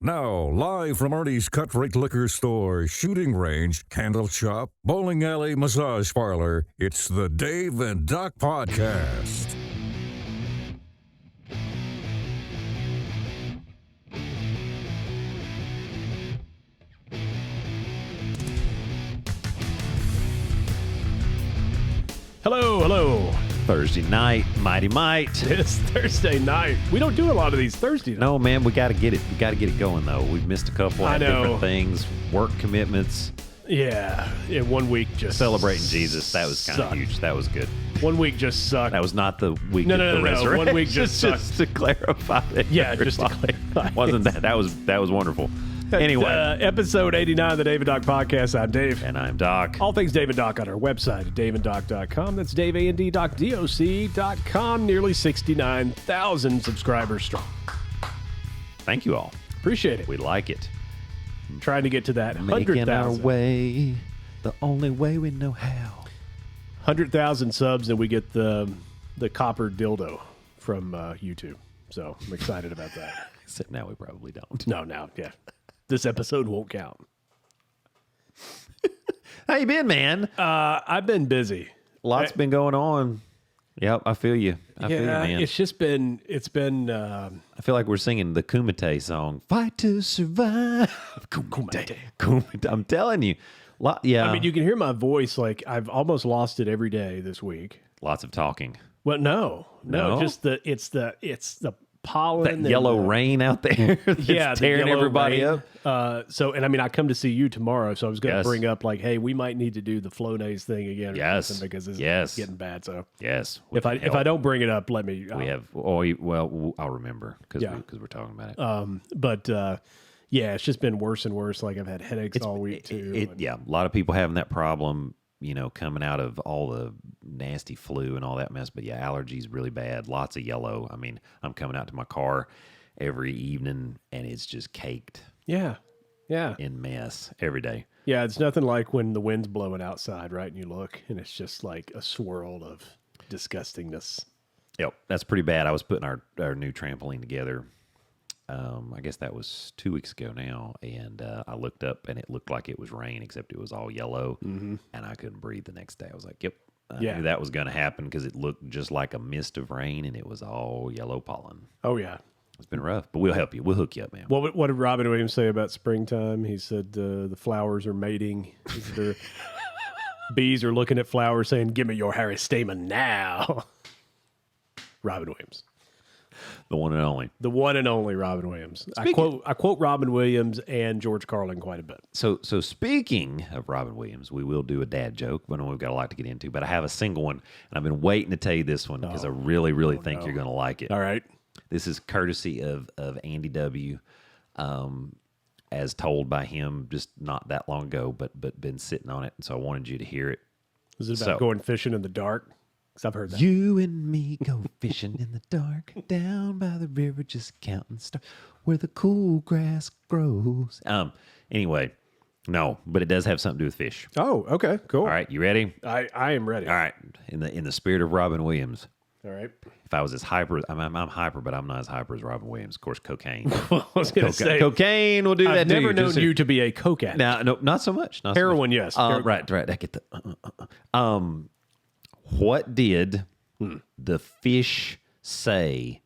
Now, live from Artie's Cut Rate Liquor Store, shooting range, candle shop, bowling alley, massage parlor, it's the Dave and Doc Podcast. Hello. Thursday night, Mighty Might. It's Thursday night. We don't do a lot of these Thursday nights. No, man, we got to get it. We got to get it going, though. We've missed a couple of different things, work commitments. Yeah, 1 week just Celebrating Jesus. That was kind of huge. That was good. 1 week just sucked. That was not the week No, of the resurrection. 1 week just sucked. Just to clarify that. Yeah, just to clarify. Wasn't that? That was wonderful. Anyway. Episode 89 of the Dave and Doc Podcast. I'm Dave. And I'm Doc. All things Dave and Doc on our website at daveanddoc.com. That's daveanddoc.com. Nearly 69,000 subscribers strong. Thank you all. Appreciate it. We like it. Trying to get to that Making 100,000. our way the only way we know how. 100,000 subs, and we get the copper dildo from YouTube. So I'm excited about that. Except now we probably don't. No, yeah. This episode won't count. How you been, man? I've been busy. Lots been going on. Yep, I feel you. I feel you, man. It's been. I feel like we're singing the Kumite song. Fight to survive. Kumite. I'm telling you. Yeah. I mean, you can hear my voice. Like I've almost lost it every day this week. Lots of talking. Well, no. Just it's the pollen. That yellow rain out there that's tearing everybody up. I come to see you tomorrow, so I was going to bring up like, hey, we might need to do the Flonase thing again. Yes, because it's getting bad. So yes, if I don't bring it up, let me. I'll remember because we're talking about it. It's just been worse and worse. Like I've had headaches all week too. A lot of people having that problem. Coming out of all the nasty flu and all that mess. But yeah, allergies really bad. Lots of yellow. I mean, I'm coming out to my car every evening and it's just caked. Yeah. In mess every day. Yeah, it's nothing like when the wind's blowing outside, right? And you look and it's just like a swirl of disgustingness. Yep, that's pretty bad. I was putting our new trampoline together. I guess that was 2 weeks ago now, and I looked up, and it looked like it was rain, except it was all yellow, and I couldn't breathe the next day. I was like, yep, I knew that was going to happen because it looked just like a mist of rain, and it was all yellow pollen. Oh, yeah. It's been rough, but we'll help you. We'll hook you up, man. What did Robin Williams say about springtime? He said the flowers are mating. Bees are looking at flowers saying, give me your Harry Stamen now. Robin Williams. The one and only. The one and only Robin Williams. I quote Robin Williams and George Carlin quite a bit. So speaking of Robin Williams, we will do a dad joke, but we've got a lot to get into. But I have a single one, and I've been waiting to tell you this one because I really think you're going to like it. All right. This is courtesy of Andy W., as told by him just not that long ago, but been sitting on it, and so I wanted you to hear it. Was it about going fishing in the dark? I've heard that. You and me go fishing in the dark, down by the river, just counting stars, where the cool grass grows. Anyway, no, but it does have something to do with fish. Oh, okay, cool. All right, you ready? I am ready. All right, in the spirit of Robin Williams. All right. If I was as hyper, I'm hyper, but I'm not as hyper as Robin Williams. Of course, cocaine. I was going to say cocaine will do that. I've never known you to be a coke addict. No, not so much. Heroin, yes. Right. I get the. What did the fish say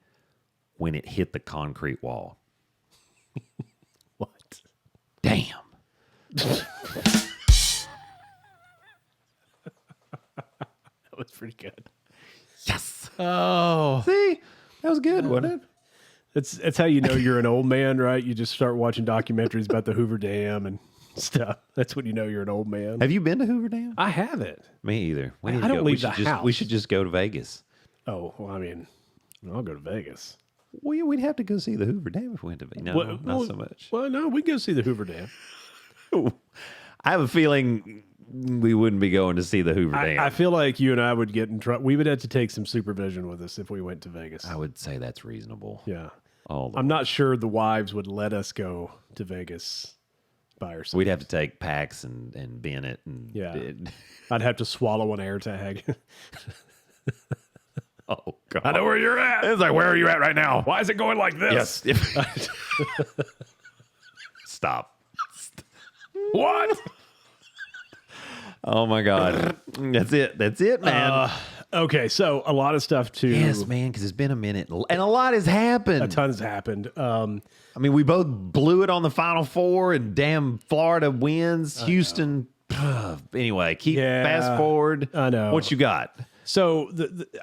when it hit the concrete wall? What? Damn. That was pretty good. Yes. Oh. See? That was good, wasn't it? It's how you know you're an old man, right? You just start watching documentaries about the Hoover Dam and stuff. That's when you know you're an old man. Have you been to Hoover Dam? I haven't. Me either. I don't leave the house. We should just go to Vegas. Oh, well, I mean, I'll go to Vegas. Well, we'd have to go see the Hoover Dam if we went to Vegas. No, not so much. Well, no, we can go see the Hoover Dam. I have a feeling we wouldn't be going to see the Hoover Dam. I feel like you and I would get in trouble. We would have to take some supervision with us if we went to Vegas. I would say that's reasonable. Yeah. I'm not sure the wives would let us go to Vegas by ourselves. We'd have to take Pax and Bennett. And I'd have to swallow an air tag. Oh, God. I know where you're at. It's like, where are you at right now? Why is it going like this? Yes. Stop. What? Oh my God. That's it, man. Okay, so a lot of stuff too. Yes, man, because it's been a minute and a lot has happened. A ton has happened. I mean, we both blew it on the Final Four, and damn, Florida wins. Houston. Anyway, fast forward. I know. What you got? So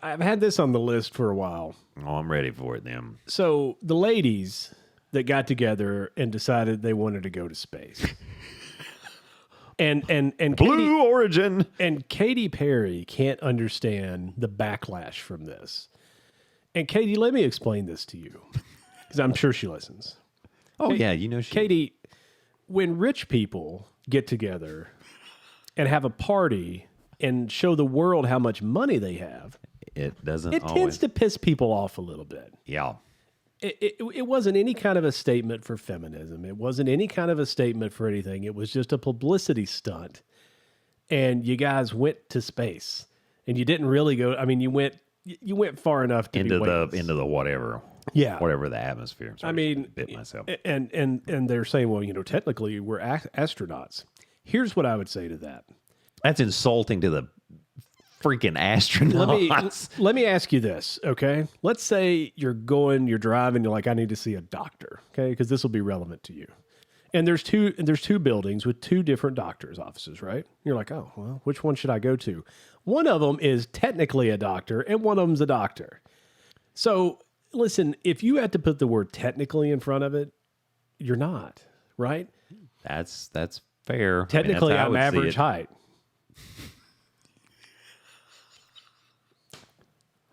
I've had this on the list for a while. Oh, I'm ready for it, then. So the ladies that got together and decided they wanted to go to space. And Blue Origin. And Katy Perry can't understand the backlash from this. And Katy, let me explain this to you, because I'm sure she listens. Oh, yeah, you know she. Katy, when rich people get together and have a party and show the world how much money they have, it doesn't. It tends to piss people off a little bit. Yeah. It wasn't any kind of a statement for feminism. It wasn't any kind of a statement for anything. It was just a publicity stunt. And you guys went to space, and you didn't really go. I mean, you went far enough to into be the whatever. Yeah, whatever the atmosphere. Sorry, I mean, bit myself. And they're saying, well, technically we're astronauts. Here's what I would say to that. That's insulting to the freaking astronauts. Let me ask you this, okay? Let's say you're driving, you're like, I need to see a doctor, okay? Because this will be relevant to you. And there's two buildings with two different doctors' offices, right? You're like, oh, well, which one should I go to? One of them is technically a doctor, and one of them's a doctor. So listen, if you had to put the word technically in front of it, you're not, right? That's fair. Technically, I'm average height.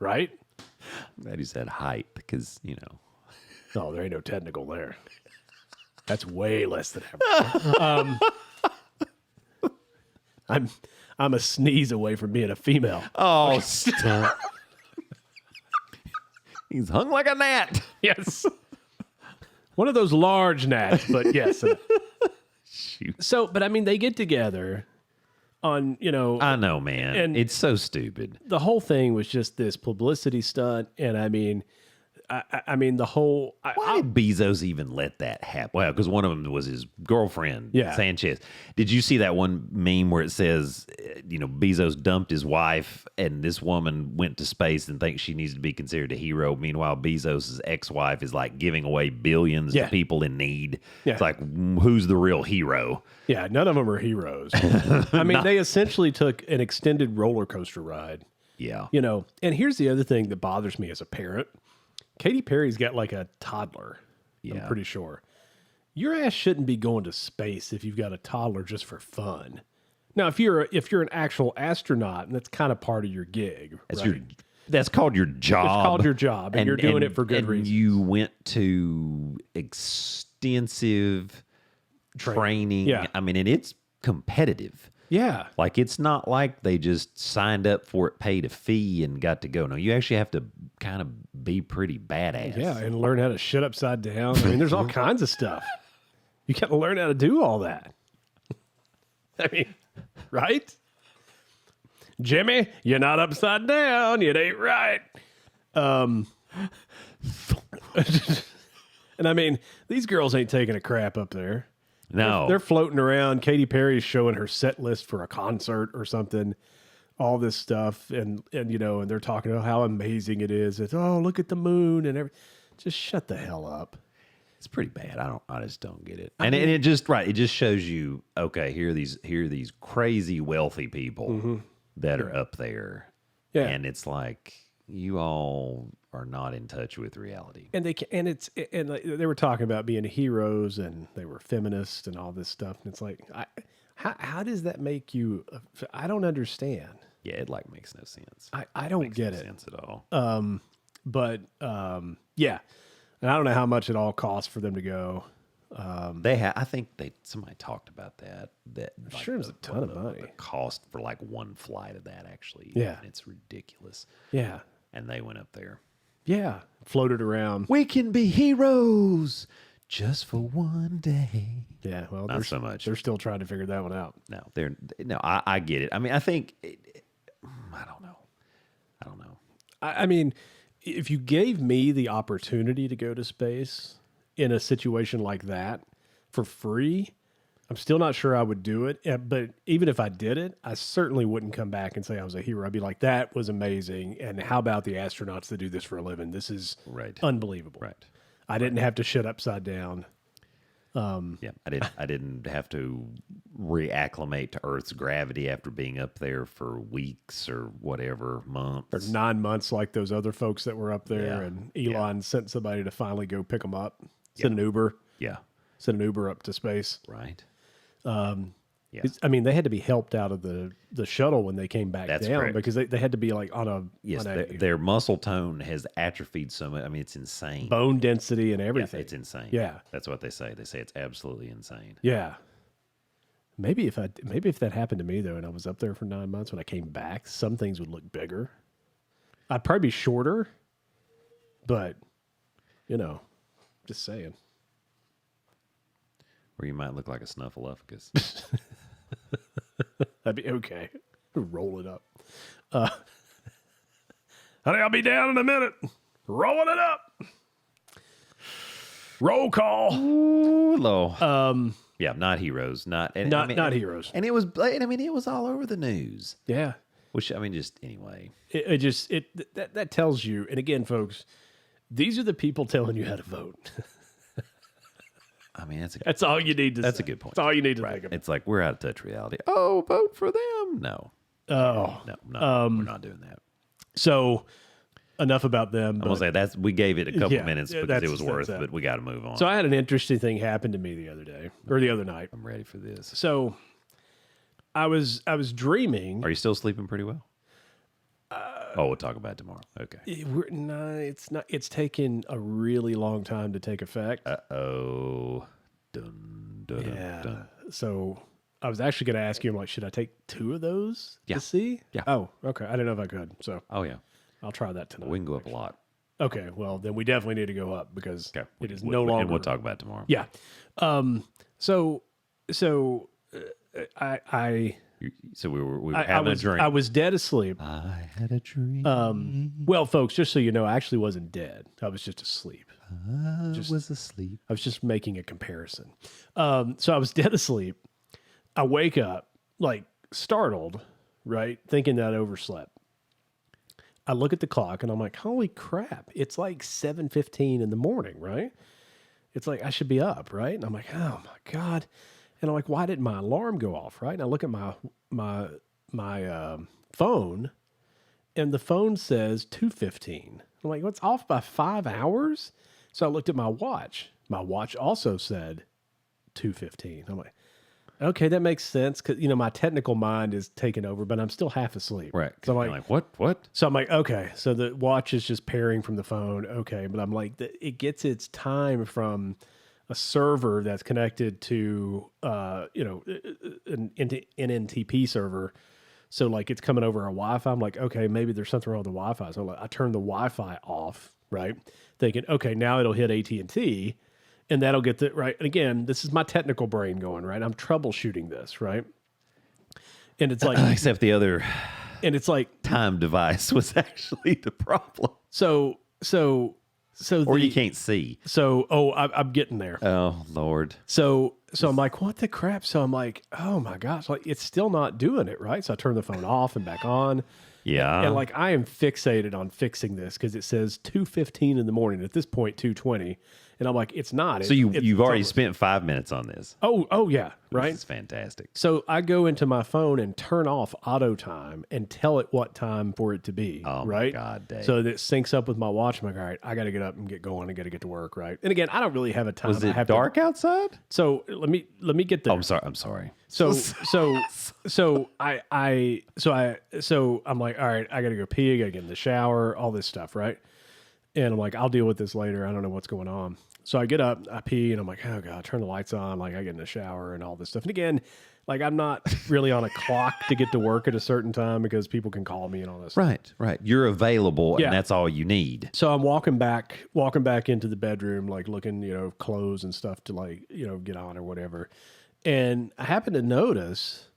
Right? I'm glad you said height, because, No, there ain't no technical there. That's way less than average. I'm a sneeze away from being a female. Oh, stop. He's hung like a gnat. Yes. One of those large gnats, but yes. Shoot. So, but I mean, they get together on, I know, man. And it's so stupid. The whole thing was just this publicity stunt. And I mean, the whole... Why did Bezos even let that happen? Well, because one of them was his girlfriend, Sanchez. Did you see that one meme where it says, Bezos dumped his wife and this woman went to space and thinks she needs to be considered a hero? Meanwhile, Bezos' ex-wife is like giving away billions to people in need. Yeah. It's like, who's the real hero? Yeah, none of them are heroes. I mean, they essentially took an extended roller coaster ride. Yeah. And here's the other thing that bothers me as a parent. Katy Perry's got like a toddler, I'm pretty sure. Your ass shouldn't be going to space if you've got a toddler just for fun. Now, if you're an actual astronaut, and that's kind of part of your gig, that's called your job. It's called your job, and you're doing it for good reasons. You went to extensive training. Yeah. I mean, and it's competitive. Yeah. Like, it's not like they just signed up for it, paid a fee, and got to go. No, you actually have to kind of be pretty badass. Yeah, and learn how to shit upside down. I mean, there's all kinds of stuff. You got to learn how to do all that. I mean, right? Jimmy, you're not upside down. It ain't right. And I mean, these girls ain't taking a crap up there. No. They're floating around. Katy Perry's showing her set list for a concert or something. All this stuff. And they're talking about how amazing it is. It's, oh, look at the moon and everything. Just shut the hell up. It's pretty bad. I just don't get it. And it just shows you, okay, here are these crazy wealthy people that are up there. Yeah. And it's like, you all are not in touch with reality. And they were talking about being heroes and they were feminists and all this stuff. And it's like, how does that make you? I don't understand. Yeah, it makes no sense. I don't get no it. Sense at all. Yeah. And I don't know how much it all costs for them to go. I think somebody talked about that. I'm sure it's a ton of money. The cost for like one flight of that, actually. Yeah. And it's ridiculous. Yeah. And they went up there. Yeah. Floated around. We can be heroes just for one day. Yeah. Well, not so much. They're still trying to figure that one out. No, I get it. I mean, I think, I don't know. I mean, if you gave me the opportunity to go to space in a situation like that, for free, I'm still not sure I would do it. But even if I did it, I certainly wouldn't come back and say I was a hero. I'd be like, that was amazing. And how about the astronauts that do this for a living? This is unbelievable. Right. I didn't have to shit upside down. Yeah, I didn't have to reacclimate to Earth's gravity after being up there for weeks or whatever, months. Or 9 months like those other folks that were up there. Yeah. And Elon sent somebody to finally go pick them up. Send an Uber. Yeah. Send an Uber up to space. Right. I mean, they had to be helped out of the shuttle when they came back down correct. because they had to be like on a, Yes, on a their muscle tone has atrophied so much. I mean, it's insane. bone density and Yeah, everything. it's insane. Yeah. That's what they say. They say it's absolutely insane. Yeah. Maybe if that happened to me though, and I was up there for 9 months, when I came back, some things would look bigger. I'd probably be shorter, but just saying. Or you might look like a snuffleupagus. That'd be okay. Roll it up. Honey, I'll be down in a minute. Rolling it up. Roll call. Ooh, low. Yeah, not heroes. Not heroes. And it was. I mean, it was all over the news. Yeah. Which I mean, just anyway. That tells you. And again, folks, these are the people telling you how to vote. I mean, that's all you need to. That's say. a good point. That's all you need to think about. It's like we're out of touch reality. Oh, vote for them. No. Oh No, we're not doing that. So enough about them. I'm gonna say we gave it a couple Yeah, minutes because it was worth, but we got to move on. So I had an interesting thing happen to me the other day or the other night. I'm ready for this. So I was dreaming. Are you still sleeping pretty well? We'll talk about it tomorrow. Okay. No, it's not. It's taken a really long time to take effect. Uh-oh. Dun, dun, Yeah. dun. So I was actually going to ask you, I'm like, should I take 2 of those to see? Yeah. Oh, okay. I didn't know if I could. So Oh, yeah. I'll try that tonight. We can go up a lot. Okay. Well, then we definitely need to go up because Okay. it is no longer. And we'll talk about it tomorrow. Yeah. So I So we were having a drink. I was dead asleep. I had a dream. Well, folks, just so you know, I actually wasn't dead. I was just asleep. I was asleep. I was just making a comparison. So I was dead asleep. I wake up like startled, right? Thinking that I overslept. I look at the clock and I'm like, holy crap. It's like 7:15 in the morning, right? It's like I should be up, right? And I'm like, oh my God. And I'm like, why didn't my alarm go off, right? And I look at my phone and the phone says 2:15. I'm like, what's off by 5 hours? So I looked at my watch. My watch also said 2:15. I'm like, okay, that makes sense because my technical mind is taking over, but I'm still half asleep. Right. So I'm You're like, what? So I'm like, okay, so the watch is just pairing from the phone. Okay, but I'm like, it gets its time from a server that's connected to an NTP server. So like it's coming over our Wi-Fi. I'm like, okay, maybe there's something wrong with the Wi-Fi. So I turned the Wi-Fi off, right? Thinking, okay, now it'll hit AT&T and that'll get the right. And again, this is my technical brain going, right? I'm troubleshooting this, right? And it's like, Except the other and it's like time device was actually the problem. So Or you can't see. So, I'm getting there. Oh, Lord. So I'm like, what the crap? So I'm like, oh my gosh, like it's still not doing it, right? So I turn the phone off and back on. Yeah. And like I am fixated on fixing this because it says 2:15 in the morning. At this point, 2:20. And I'm like, it's not. So you've already spent 5 minutes on this. Oh yeah, right. This is fantastic. So I go into my phone and turn off auto time and tell it what time for it to be. Oh right? my God, Dave. So that it syncs up with my watch. I'm like, all right, I got to get up and get going. I got to get to work, right? And again, I don't really have a time. Was it dark outside? So let me get there. Oh, I'm sorry. So I'm like, all right, I got to go pee. I got to get in the shower, all this stuff, right? And I'm like, I'll deal with this later. I don't know what's going on. So I get up, I pee, and I'm like, oh God, turn the lights on. Like I get in the shower and all this stuff. And again, like I'm not really on a clock to get to work at a certain time because people can call me and all this. Right. You're available, Yeah. and that's all you need. So I'm walking back into the bedroom, like looking, clothes and stuff to like, get on or whatever. And I happen to notice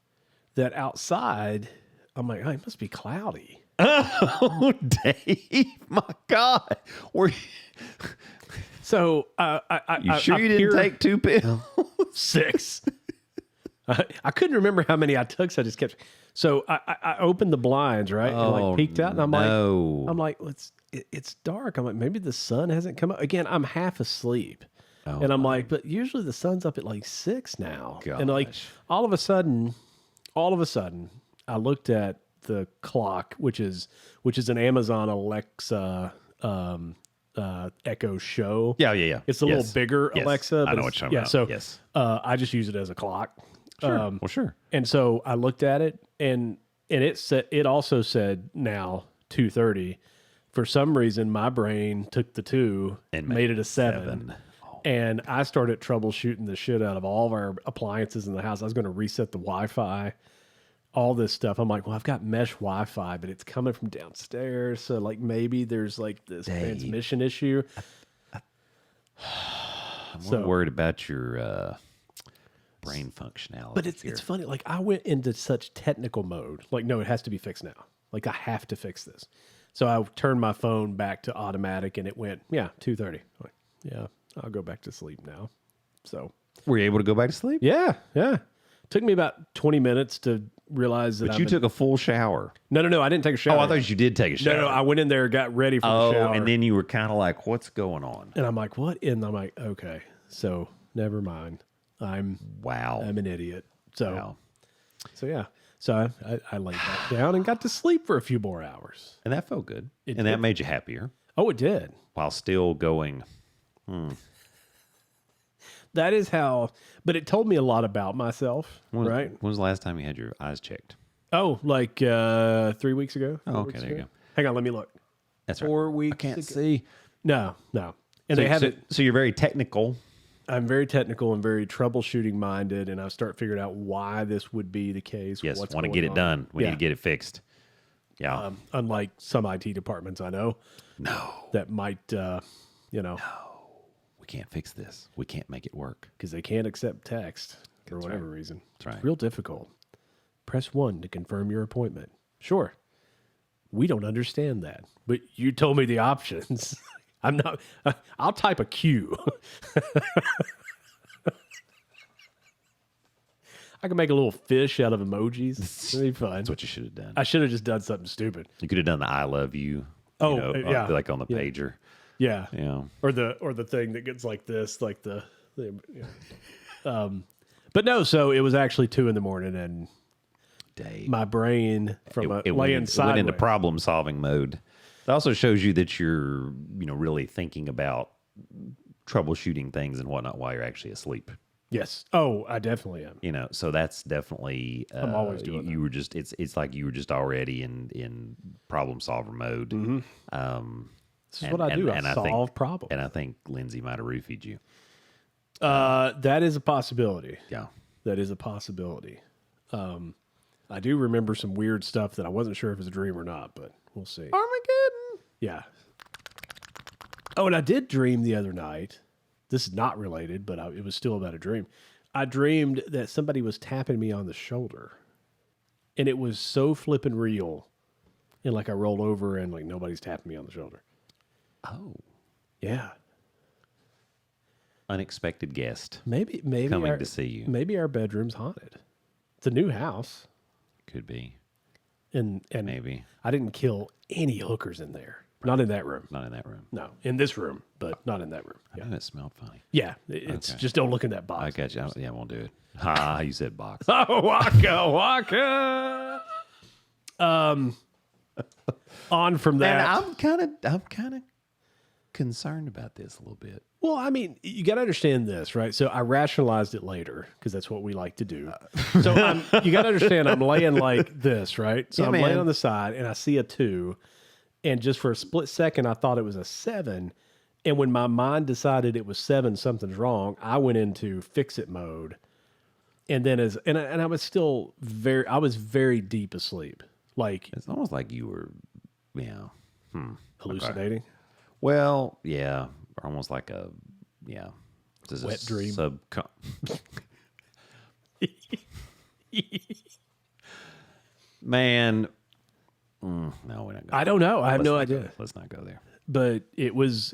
that outside, I'm like, oh, it must be cloudy. Oh, Dave, my God. So You sure you didn't take 2 pills? 6. I couldn't remember how many I took, so I just kept. So I opened the blinds, right, and like peeked out, and I'm like, it's dark. I'm like, maybe the sun hasn't come up again. I'm half asleep, and I'm like, but usually the sun's up at like 6 now, and like all of a sudden, I looked at the clock, which is an Amazon Alexa Echo Show. Yeah. It's a little bigger Alexa. I know what you're talking about. So I just use it as a clock. Sure. Sure. And so I looked at it, and it also said now 2:30. For some reason, my brain took the 2 and made it a 7. Oh. And I started troubleshooting the shit out of all of our appliances in the house. I was going to reset the Wi-Fi, all this stuff. I'm like, well, I've got mesh Wi-Fi, but it's coming from downstairs. So like maybe there's like this transmission issue. I'm more worried about your brain functionality. But it's funny. Like I went into such technical mode. Like, no, it has to be fixed now. Like I have to fix this. So I turned my phone back to automatic, and it went, 2:30. Like, yeah, I'll go back to sleep now. So were you able to go back to sleep? Yeah. Took me about 20 minutes to realize that. But you took a full shower. No, I didn't take a shower. Oh, I thought you did take a shower. No, I went in there, got ready for the shower. And then you were kind of like, what's going on? And I'm like, what? And I'm like, okay, so never mind. I'm an idiot. So yeah. So I laid back down and got to sleep for a few more hours. And that felt good. That made you happier. Oh, it did. While still going, That is how, but it told me a lot about myself, right? When was the last time you had your eyes checked? Oh, like 3 weeks ago. Oh, okay, there you go. Hang on, let me look. That's right. 4 weeks I can't ago. see. No. And they haven't. So you're very technical. I'm very technical and very troubleshooting minded, and I start figuring out why this would be the case. Yes, want to get it done. We need to get it fixed. Yeah. Unlike some IT departments I know. No. That might, No. We can't fix this. We can't make it work. Because they can't accept text for whatever reason. That's right. It's real difficult. Press 1 to confirm your appointment. Sure. We don't understand that. But you told me the options. I'm not. I'll type a Q. I can make a little fish out of emojis. It'd be fun. That's what you should have done. I should have just done something stupid. You could have done the "I love you." Like on the pager. Yeah. Or the thing that gets like this, like the but no. So it was actually 2 a.m. and my brain from laying sideways went into problem solving mode. It also shows you that you're, really thinking about troubleshooting things and whatnot while you're actually asleep. Yes. Oh, I definitely am. So that's definitely. I'm always doing that. You were just. It's like you were just already in problem solver mode. Mm-hmm. This is what I do. I solve problems. And I think Lindsay might have roofied you. That is a possibility. Yeah, that is a possibility. I do remember some weird stuff that I wasn't sure if it was a dream or not, but we'll see. Armageddon. Yeah. Oh, and I did dream the other night. This is not related, but it was still about a dream. I dreamed that somebody was tapping me on the shoulder, and it was so flippin' real. And like I rolled over, and like nobody's tapping me on the shoulder. Oh, yeah. Unexpected guest. Maybe coming to see you. Maybe our bedroom's haunted. It's a new house. Could be. And maybe I didn't kill any hookers in there. Not in that room. Not in that room. No, in this room, but not in that room. I know it smelled funny. Yeah, it's just don't look in that box. I got you. I won't do it. Ha! You said box. Oh, waka. On from that. And I'm kind of concerned about this a little bit. Well, I mean, you got to understand this, right? So I rationalized it later because that's what we like to do. So you got to understand, I'm laying like this, right? So I'm laying on the side, and I see a 2, and just for a split second, I thought it was a 7. And when my mind decided it was 7, something's wrong, I went into fix it mode. And then I was still very deep asleep. Like it's almost like you were, hallucinating. Okay. Well, yeah, almost like a wet dream. Man, no, we're not going. I don't know. I have no idea. Let's not go there. But it was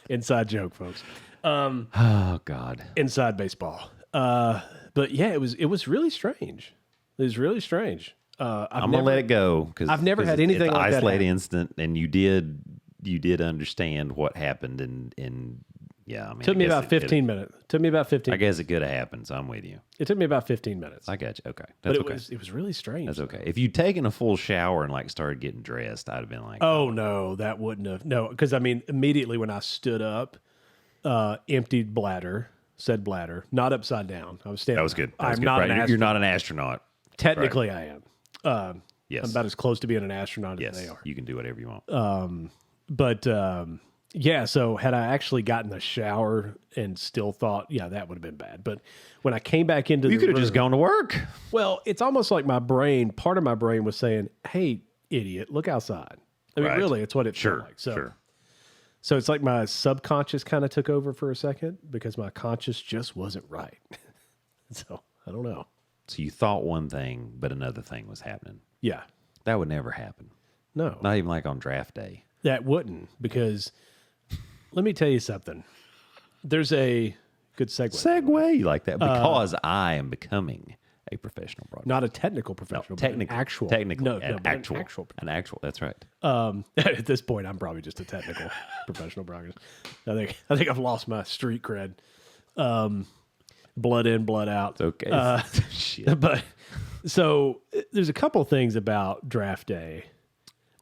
Inside joke, folks. Oh God. Inside baseball. But yeah, it was really strange. It was really strange. I'm gonna let it go because I've never had anything it's like that isolated happen. instant, and you did understand what happened, and yeah, I mean, Took me about 15 minutes. Took me about 15. I guess it could have happened, so I'm with you. It took me about 15 minutes. I got you. Okay, But that's it okay. was really strange. That's okay. If you'd taken a full shower and like started getting dressed, I'd have been like, Oh no, that wouldn't have. No, because I mean, immediately when I stood up, emptied bladder, said bladder, not upside down. I was standing. that was good. That was I'm good. not Right. an You're astronaut. not an astronaut. Technically, I am. Yes. I'm about as close to being an astronaut Yes, as they are. you can do whatever you want. But yeah, so had I actually gotten a shower and still thought, yeah, that would have been bad. But when I came back into You the could have room, just gone to work. well, it's almost like my brain, part of my brain was saying, hey, idiot, look outside. I mean, Right. really, it's what it felt like. So it's like my subconscious kind of took over for a second because my conscious just wasn't right. So I don't know. So you thought one thing, but another thing was happening. Yeah. That would never happen. No, Not even like on draft day. that wouldn't because let me tell you something. There's a good segue. Segue like that because I am becoming a professional broadcaster. Not a technical professional, but an actual. technically, No, an but actual, an actual. an actual. That's right. At this point, I'm probably just a technical professional broadcaster. I think I've lost my street cred. Blood in, blood out. Okay. Shit. But so there's a couple things about draft day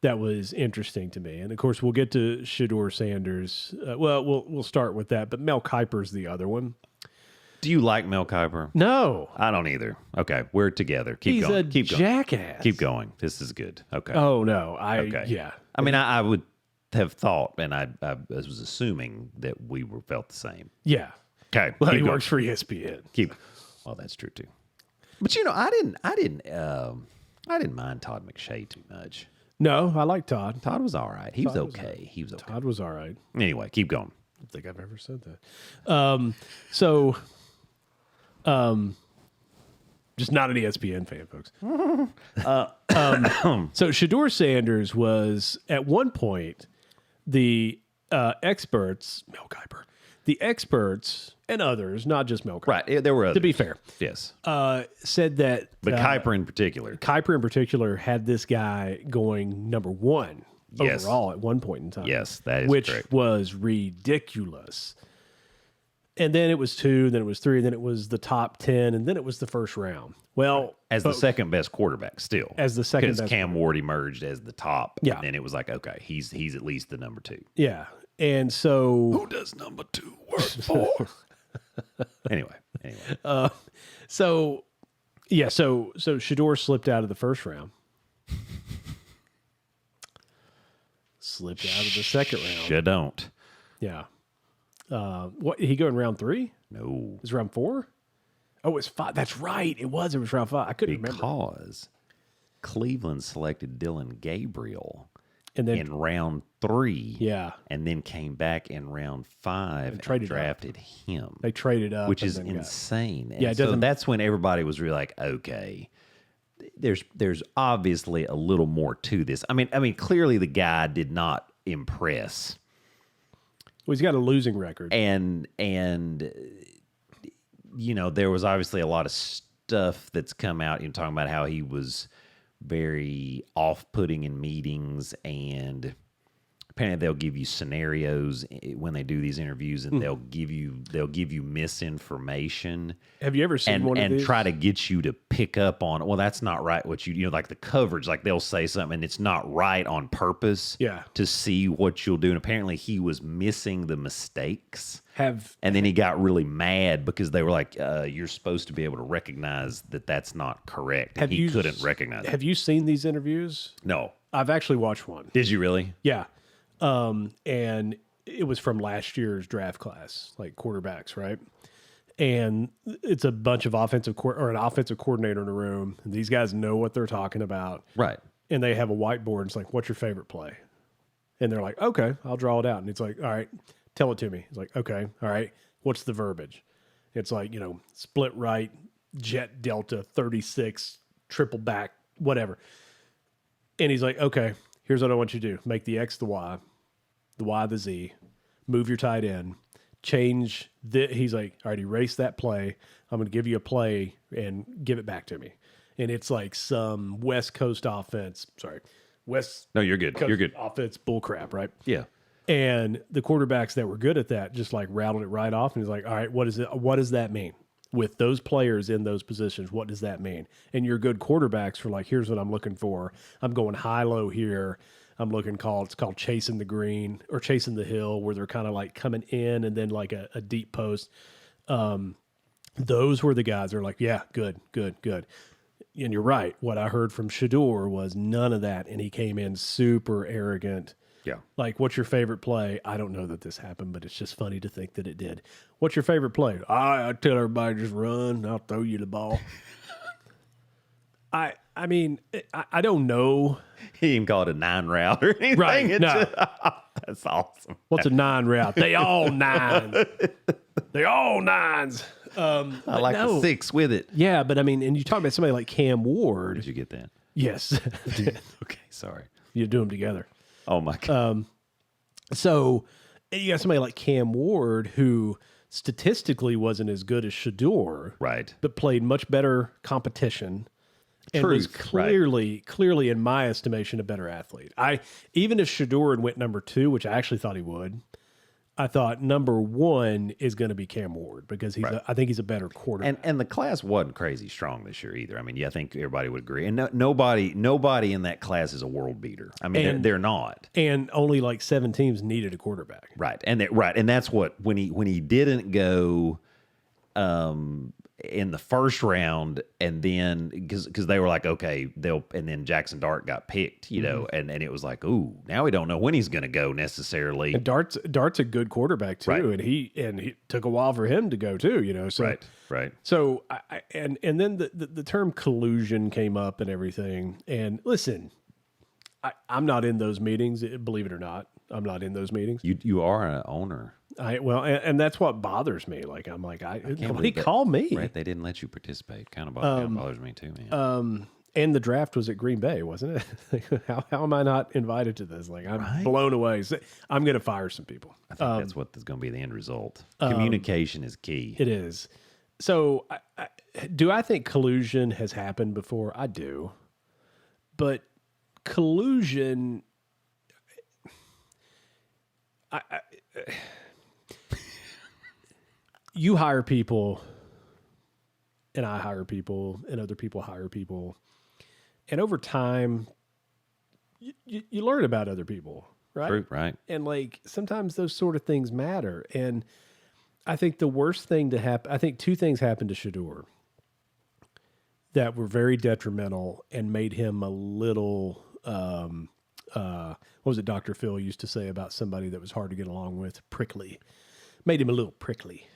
that was interesting to me, and of course we'll get to Shedeur Sanders. We'll start with that, but Mel Kiper's the other one. Do you like Mel Kiper? No, I don't either. Okay, we're together. Keep he's going. a Keep going. jackass. Keep going. This is good. Okay. Oh no, Okay. yeah. I mean, I would have thought, and I was assuming that we felt the same. Yeah. Okay. Well, keep he going. works for ESPN. Well, that's true too. But you know, I didn't mind Todd McShay too much. No, I like Todd. Todd was all right. He was Todd was okay. He was okay. Todd was all right. Anyway, keep going. I don't think I've ever said that. Just not an ESPN fan, folks. So Shedeur Sanders was at one point the experts, Mel Kiper, the experts and others, not just Mel Kiper, Right. There were others. to be fair, Yes. said that But Kiper in particular. Kiper in particular had this guy going number one Yes. overall at one point in time. Yes, that is which correct. was ridiculous. And then it was 2, then it was 3, then it was the top 10, and then it was the first round. Well, As the second best quarterback still. As the second Because best Cam Ward emerged as the top. Yeah. And then it was like, okay, he's at least the number 2. yeah. And so Who does number 2 work for? Anyway. So Shedeur slipped out of the first round. Slipped out of the second round. You don't. Yeah. What he go in round 3? No. It was round 4? Oh, it was 5. That's right. It was round 5. I couldn't remember. Because Cleveland selected Dylan Gabriel And then in round 3. yeah, And then came back in round 5 and traded up. drafted him. they traded up, Which and is then got- insane. And Yeah, it so doesn't- that's when everybody was really like, okay, there's obviously a little more to this. I mean, clearly the guy did not impress, Well, he's got a losing record. and you know, there was obviously a lot of stuff that's come out. You know, talking about how he was very off-putting in meetings, and apparently they'll give you scenarios when they do these interviews, and they'll give you misinformation. Have you ever seen one of and these? try to get you to pick up on, well, that's not right. What you know, like the coverage, like they'll say something and it's not right on purpose. Yeah. To see what you'll do. And apparently he was missing the mistakes. Have And then he got really mad because they were like, you're supposed to be able to recognize that that's not correct. And he couldn't recognize it. Have you seen these interviews? No. I've actually watched one. Did you really? Yeah. And it was from last year's draft class, like quarterbacks, right? And it's a bunch of an offensive coordinator in a room. And these guys know what they're talking about. Right. And they have a whiteboard. It's like, what's your favorite play? And they're like, okay, I'll draw it out. And it's like, all right, tell it to me. It's like, okay, all right, what's the verbiage? It's like, split right, jet delta, 36, triple back, whatever. And he's like, okay, here's what I want you to do. Make the X the Y the Z, move your tight end, change the. He's like, all right, erase that play. I'm going to give you a play and give it back to me. And it's like some West Coast offense. Sorry, West. No, you're good. Coast You're good. Offense bullcrap, right? Yeah. And the quarterbacks that were good at that just like rattled it right off. And he's like, all right, what does that mean? With those players in those positions, what does that mean? And your good quarterbacks are like, here's what I'm looking for. I'm going high-low here. I'm looking it's called chasing the green or chasing the hill, where they're kind of like coming in and then like a deep post. Those were the guys that are like, yeah, good. And you're right. What I heard from Shedeur was none of that. And he came in super arrogant. Yeah. Like, what's your favorite play? I don't know that this happened, but it's just funny to think that it did. What's your favorite play? I tell everybody just run. I'll throw you the ball. I mean, I don't know. He didn't call it a 9 route or anything. Right. No. That's awesome. What's a 9 route? They all 9s. They all 9s. I like the 6 with it. Yeah, but I mean, and you talk about somebody like Cam Ward. Did you get that? Yes. Okay, sorry. You do them together. Oh my God. So you got somebody like Cam Ward who statistically wasn't as good as Shedeur, Right. but played much better competition and was Truth, clearly, in my estimation, a better athlete. Even if Shedeur had went number 2, which I actually thought he would, I thought number 1 is going to be Cam Ward because I think he's a better quarterback. And the class wasn't crazy strong this year either. I mean, I think everybody would agree. And nobody in that class is a world beater. I mean, they're not. And only like 7 teams needed a quarterback. Right. And that's what when he didn't go in the first round, and then because they were like, okay, and then Jackson Dart got picked, you know, and it was like, ooh, now we don't know when he's going to go necessarily. And Dart's a good quarterback too, Right. and he took a while for him to go too, you know. So Right. So and then the term collusion came up and everything. And listen, I'm not in those meetings, believe it or not. I'm not in those meetings. You are an owner. And that's what bothers me. Like nobody called me. Right, they didn't let you participate. Kind of bothers me too, man. And the draft was at Green Bay, wasn't it? how am I not invited to this? Like I'm blown away. So I'm going to fire some people. I think that's what is going to be the end result. Communication is key. It is. So do I think collusion has happened before? I do, but collusion. You hire people, and I hire people, and other people hire people. And over time, you learn about other people, right? True, right. And like sometimes those sort of things matter. And I think the worst thing to happen, I think 2 things happened to Shedeur that were very detrimental and made him a little, what was it Dr. Phil used to say about somebody that was hard to get along with? Prickly. Made him a little prickly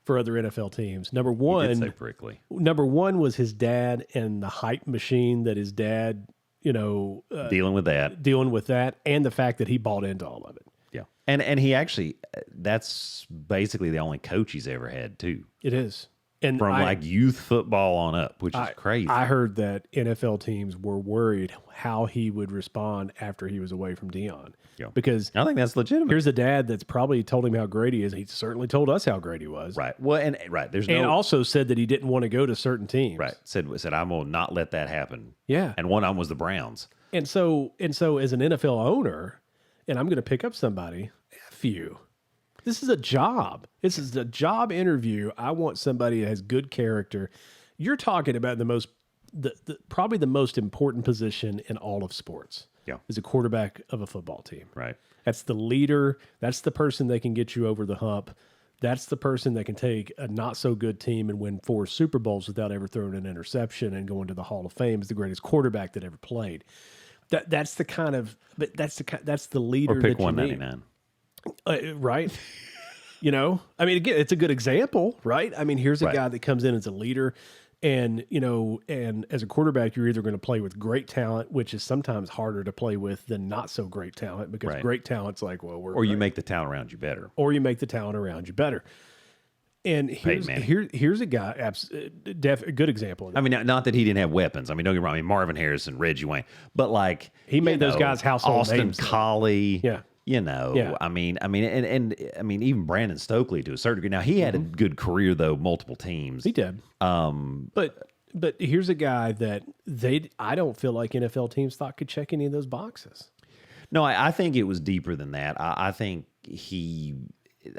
for other NFL teams. Number 1, He did say prickly. Number 1 was his dad and the hype machine that his dad, Dealing with that. and the fact that he bought into all of it. Yeah. And he actually, that's basically the only coach he's ever had too. It is. And From like youth football on up, which is crazy. I heard that NFL teams were worried how he would respond after he was away from Dion. Yeah. Because I think that's legitimate. here's a dad that's probably told him how great he is. He certainly told us how great he was. Right. Well, and there's And also said that he didn't want to go to certain teams. Right. Said I'm gonna not let that happen. Yeah. And one of them was the Browns. And so as an NFL owner, and I'm going to pick up somebody, F you. This is a job. This is a job interview. I want somebody that has good character. You're talking about probably the most important position in all of sports. Yeah. Is a quarterback of a football team. Right. That's the leader. That's the person that can get you over the hump. That's the person that can take a not so good team and win 4 Super Bowls without ever throwing an interception and going to the Hall of Fame as the greatest quarterback that ever played. That's the leader. Or pick that you need. 199. Right. I mean, again, it's a good example, right? I mean, here's a guy that comes in as a leader and as a quarterback, you're either going to play with great talent, which is sometimes harder to play with than not so great talent because great talent's like, well, or you make the talent around you better. And here's a guy, a good example. I mean, not that he didn't have weapons. I mean, don't get me wrong. I mean, Marvin Harrison, Reggie Wayne, but like he made those guys household Austin names. Collie. Yeah. Yeah. I mean, even Brandon Stokely to a certain degree. Now he had a good career though, multiple teams. He did. But here's a guy that I don't feel like NFL teams thought could check any of those boxes. No, I think it was deeper than that. I think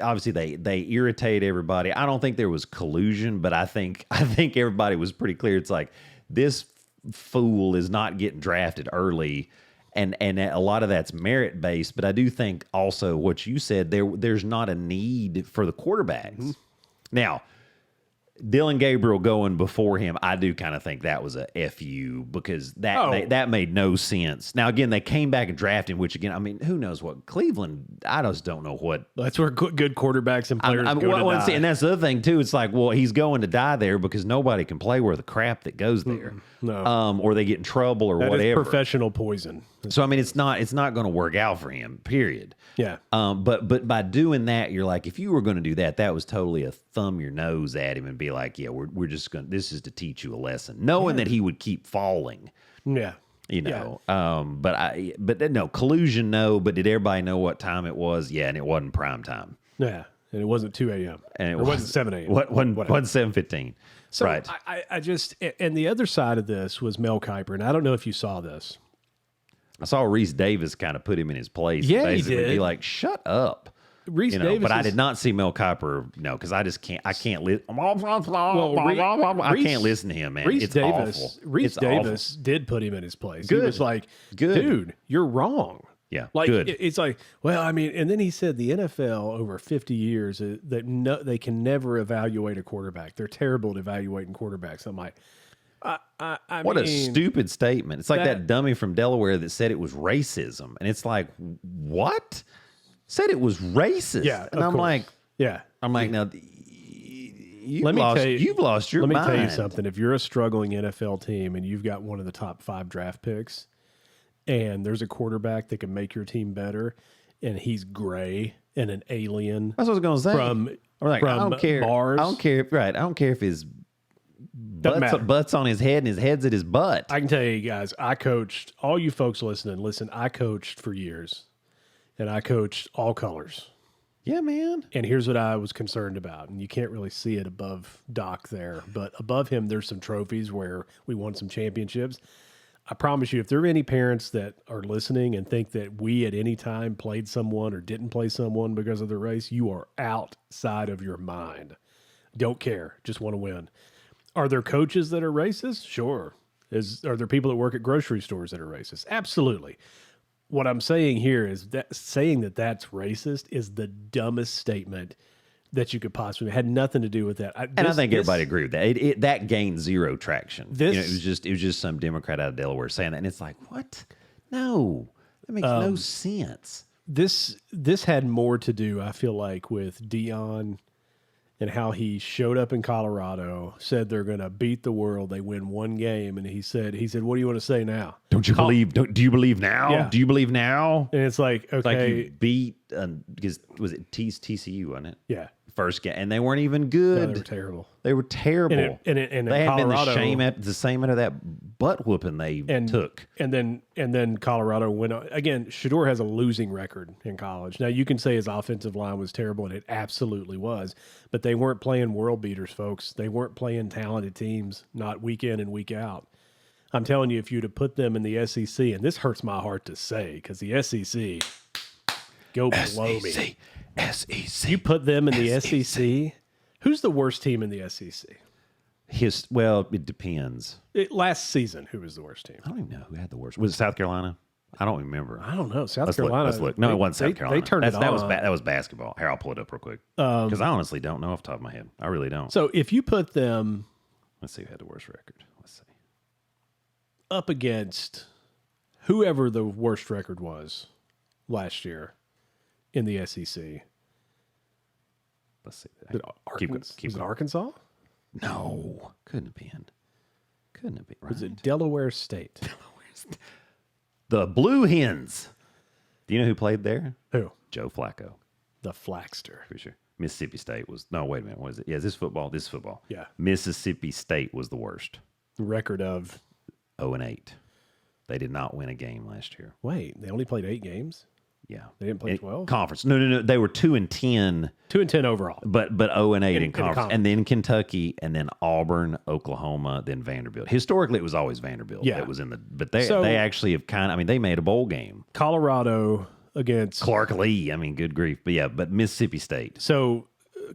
obviously they irritate everybody. I don't think there was collusion, but I think everybody was pretty clear. It's like this fool is not getting drafted early, and a lot of that's merit based. But I do think also what you said there's not a need for the quarterbacks now. Dylan Gabriel going before him, I do kind of think that was a FU because that made no sense. Now, again, they came back and drafted him, which, again, I mean, who knows what? Cleveland, I just don't know what. That's where good quarterbacks and players go to die. And that's the other thing, too. It's like, well, he's going to die there because nobody can play worth the crap that goes there. No. Or they get in trouble or that whatever. Is professional poison. So, I mean, it's not going to work out for him, period. Yeah. But by doing that, you're like, if you were going to do that, that was totally a thumb your nose at him and be like, yeah, we're just going to, this is to teach you a lesson, knowing that he would keep falling. Yeah. But no, collusion, no. But did everybody know what time it was? Yeah, and it wasn't prime time. Yeah. And it wasn't 2 a.m. And it wasn't 7 a.m. What 7:15. So right. I just, and the other side of this was Mel Kiper, and I don't know if you saw this. I saw Reese Davis kind of put him in his place. Yeah, basically he did. Be like, shut up. Reese Davis, but I did not see Mel Kiper. No, because I just can't. I can't listen. I can't listen to him, man. It's awful. Reese Davis did put him in his place. Good. He was like, dude, you're wrong. Yeah, like good. It's like, well, I mean, and then he said the NFL over 50 years that they can never evaluate a quarterback. They're terrible at evaluating quarterbacks. I'm like, what a stupid statement. It's like that dummy from Delaware that said it was racism, and it's like, what? Said it was racist. Yeah, and I'm like, yeah. I'm like, now you've lost your mind. Let me tell you something. If you're a struggling NFL team and you've got one of the top 5 draft picks, and there's a quarterback that can make your team better, and he's gray and an alien. That's what I was going to say. From I don't care. Mars. I don't care. Right. I don't care if his butt's on his head and his head's at his butt. I can tell you guys, I coached, all you folks listening, I coached for years, and I coached all colors. Yeah, man. And here's what I was concerned about, and you can't really see it above Doc there, but above him, there's some trophies where we won some championships. I promise you, if there are any parents that are listening and think that we at any time played someone or didn't play someone because of their race, you are outside of your mind. Don't care. Just want to win. Are there coaches that are racist? Sure. Are there people that work at grocery stores that are racist? Absolutely. What I'm saying here is that saying that that's racist is the dumbest statement that you could possibly. It had nothing to do with that. I think everybody agreed with that. That gained zero traction. It was just some Democrat out of Delaware saying that, and it's like, what? No, that makes no sense. This had more to do, I feel like, with Dion and how he showed up in Colorado, said they're going to beat the world. They win one game, and he said, "What do you want to say now? Do you believe now? Yeah. Do you believe now?" And it's like, okay, it's like you beat because was it TCU, wasn't it? Yeah. First game, and they weren't even good. No, they were terrible. They were terrible. And they had been the same out of that butt whooping they took. And then Colorado went on. Again, Shedeur has a losing record in college. Now, you can say his offensive line was terrible, and it absolutely was. But they weren't playing world beaters, folks. They weren't playing talented teams, not week in and week out. I'm telling you, if you'd have put them in the SEC, and this hurts my heart to say, because the SEC, go below me. SEC. You put them in the SEC. Who's the worst team in the SEC? It depends. Last season, who was the worst team? I don't even know who had the worst. Was it South Carolina? I don't remember. I don't know. South Carolina. Let's look. No, it wasn't South Carolina. They turned it on. That was basketball. Here, I'll pull it up real quick. Because I honestly don't know off the top of my head. I really don't. So if you put them... Let's see who had the worst record. Let's see. Up against whoever the worst record was last year in the SEC. Let's see. Was it Arkansas? No. Couldn't have been. Right? Was it Delaware State? The Blue Hens. Do you know who played there? Who? Joe Flacco. The Flaxter. For sure. Mississippi State was... No, wait a minute. What is it? Yeah, is this football? This is football. Yeah. Mississippi State was the worst. Record of... 0-8. They did not win a game last year. Wait, they only played 8 games? Yeah. They didn't play 12? Conference. No. They were 2-10. 2-10 overall. But 0-8 in conference. conference. And then Kentucky, and then Auburn, Oklahoma, then Vanderbilt. Historically, it was always Vanderbilt that was in the... But they actually have they made a bowl game. Colorado against... Clark Lee. I mean, good grief. But Mississippi State. So,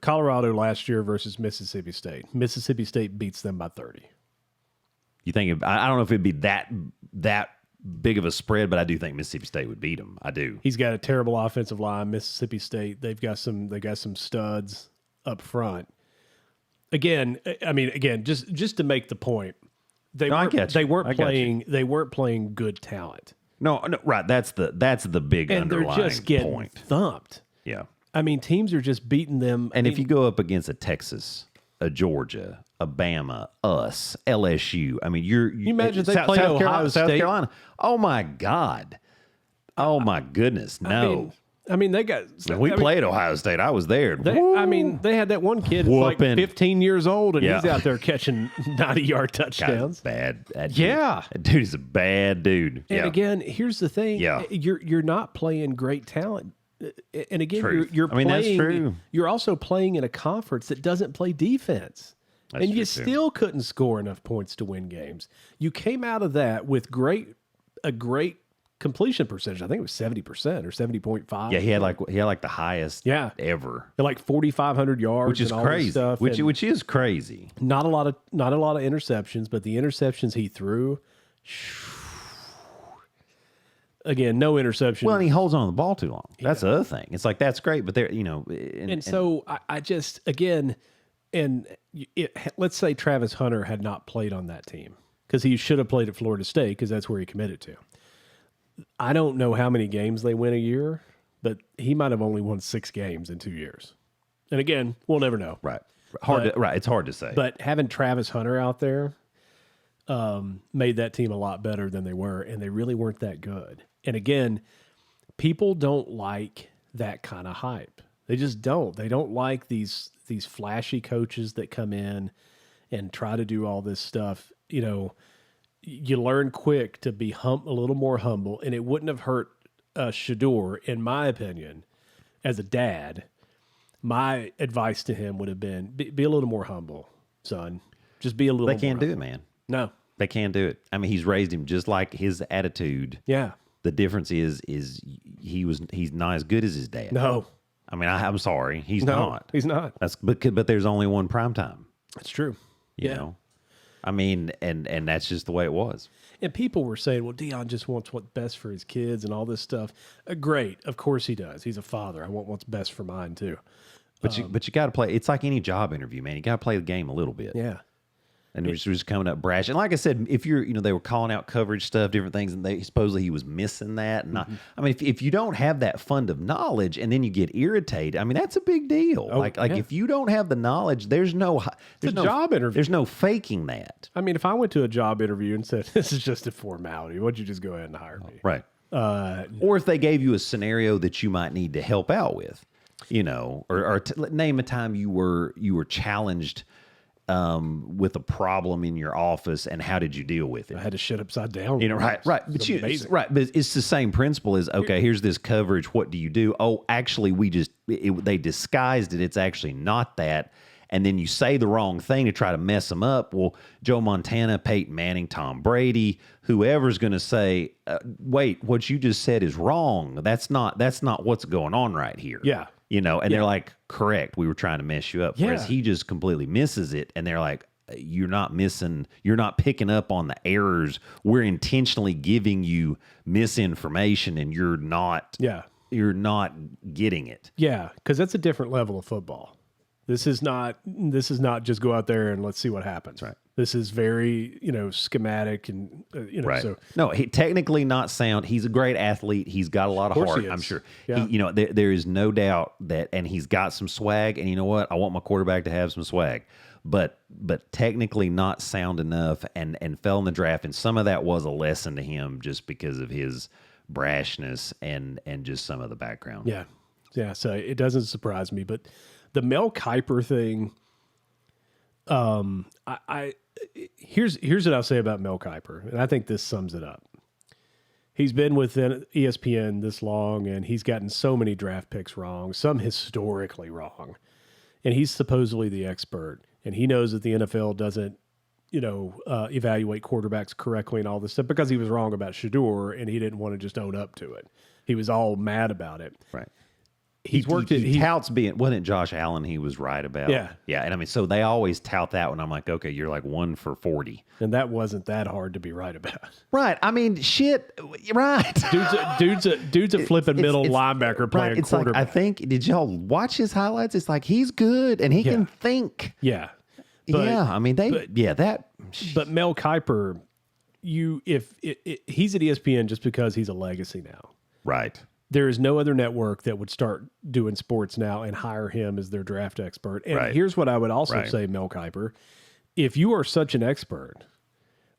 Colorado last year versus Mississippi State. Mississippi State beats them by 30. You think... I don't know if it'd be that big of a spread, but I do think Mississippi State would beat them. I do. He's got a terrible offensive line. Mississippi State, they got some studs up front. Again, just to make the point, they weren't playing good talent. No, right. That's the big and underlying they're just getting point. Thumped. Yeah. I mean, teams are just beating them. And if you go up against a Texas, a Georgia, a Bama, us, LSU, I mean, you imagine they played Ohio South State? Carolina. Oh my God. Oh my goodness. No. I mean, they got. We played Ohio State. I was there. They had that one kid who's like 15 years old, and he's out there catching 90-yard touchdowns. Bad. That dude is a bad dude. And again, here's the thing. Yeah. You're not playing great talent. And again, you're I mean, playing. that's true. You're also playing in a conference that doesn't play defense. That's and you true, still couldn't score enough points to win games. You came out of that with a great completion percentage. I think it was 70% or 70.5. Yeah, he had like the highest ever. Like 4,500 yards, which is and all crazy. this stuff. Which is crazy. Not a lot of interceptions, but the interceptions he threw. Again, no interception. Well, and he holds on to the ball too long. That's the other thing. It's like, that's great, but they're, so I just, again, let's say Travis Hunter had not played on that team because he should have played at Florida State because that's where he committed to. I don't know how many games they win a year, but he might have only won 6 games in 2 years. And again, we'll never know. Right. It's hard to say. But having Travis Hunter out there made that team a lot better than they were, and they really weren't that good. And again, people don't like that kind of hype. They just don't. They don't like these flashy coaches that come in and try to do all this stuff. You know, you learn quick to be a little more humble, and it wouldn't have hurt Shedeur, in my opinion, as a dad. My advice to him would have been, be a little more humble, son. Just be a little more They can't do humble. it, man. No. They can't do it. I mean, he's raised him just like his attitude. Yeah. The difference is he's not as good as his dad. No. I mean, I'm sorry. He's not. He's not. But there's only one prime time. That's true. You know? I mean, and that's just the way it was. And people were saying, well, Deion just wants what's best for his kids and all this stuff. Great. Of course he does. He's a father. I want what's best for mine too. But you got to play. It's like any job interview, man. You got to play the game a little bit. Yeah. And it was just coming up brash. And like I said, if they were calling out coverage stuff, different things, and supposedly he was missing that. And I mean, if you don't have that fund of knowledge and then you get irritated, I mean, that's a big deal. If you don't have the knowledge, there's no job interview. There's no faking that. I mean, if I went to a job interview and said, this is just a formality, why don't you just go ahead and hire me? Right. Or if they gave you a scenario that you might need to help out with, or name a time you were challenged with a problem in your office, and how did you deal with it? I had to shit upside down. Right. But but it's the same principle as, okay, here's this coverage. What do you do? Oh, actually, they disguised it. It's actually not that. And then you say the wrong thing to try to mess them up. Well, Joe Montana, Peyton Manning, Tom Brady, whoever's going to say, wait, what you just said is wrong. That's not what's going on right here. Yeah. They're like, correct, we were trying to mess you up. Yeah. Whereas he just completely misses it. And they're like, you're not picking up on the errors. We're intentionally giving you misinformation, and you're not getting it. Yeah. Because that's a different level of football. This is not just go out there and let's see what happens. Right. This is very, schematic and, Right. So no, he technically not sound. He's a great athlete. He's got a lot of heart. I'm sure. Yeah. There is no doubt that, and he's got some swag. And you know what? I want my quarterback to have some swag, but technically not sound enough, and fell in the draft. And some of that was a lesson to him just because of his brashness and just some of the background. Yeah. Yeah. So it doesn't surprise me, but the Mel Kiper thing, here's what I'll say about Mel Kiper, and I think this sums it up. He's been within ESPN this long, and he's gotten so many draft picks wrong, some historically wrong. And he's supposedly the expert, and he knows that the NFL doesn't, evaluate quarterbacks correctly and all this stuff because he was wrong about Shedeur, and he didn't want to just own up to it. He was all mad about it. Right. He's worked it. He touts being, wasn't it Josh Allen he was right about? Yeah. Yeah. And I mean, so they always tout that when I'm like, okay, you're like 1 for 40. And that wasn't that hard to be right about. Right. I mean, shit. Right. Dude's a flipping middle linebacker playing it's quarterback. Like, I think, did y'all watch his highlights? It's like, he's good and he can think. Yeah. I mean, But Mel Kiper, he's at ESPN just because he's a legacy now. Right. There is no other network that would start doing sports now and hire him as their draft expert. And here's what I would also say, Mel Kiper. If you are such an expert,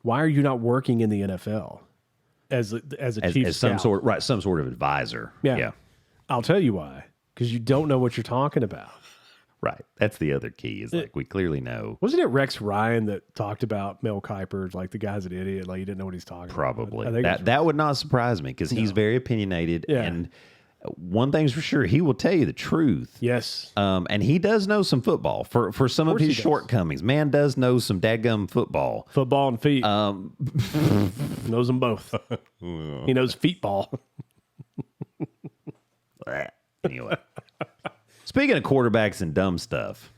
why are you not working in the NFL as a chief some scout? some sort of advisor? Yeah. I'll tell you why. Because you don't know what you're talking about. Right. That's the other key is like, we clearly know. Wasn't it Rex Ryan that talked about Mel Kiper? Like the guy's an idiot. Like he didn't know what he's talking about. Probably. That would not surprise me because he's very opinionated. Yeah. And one thing's for sure, he will tell you the truth. Yes. And he does know some football for some of his shortcomings. Man does know some dadgum football. Football and feet. Knows them both. He knows feet ball. Anyway. Speaking of quarterbacks and dumb stuff,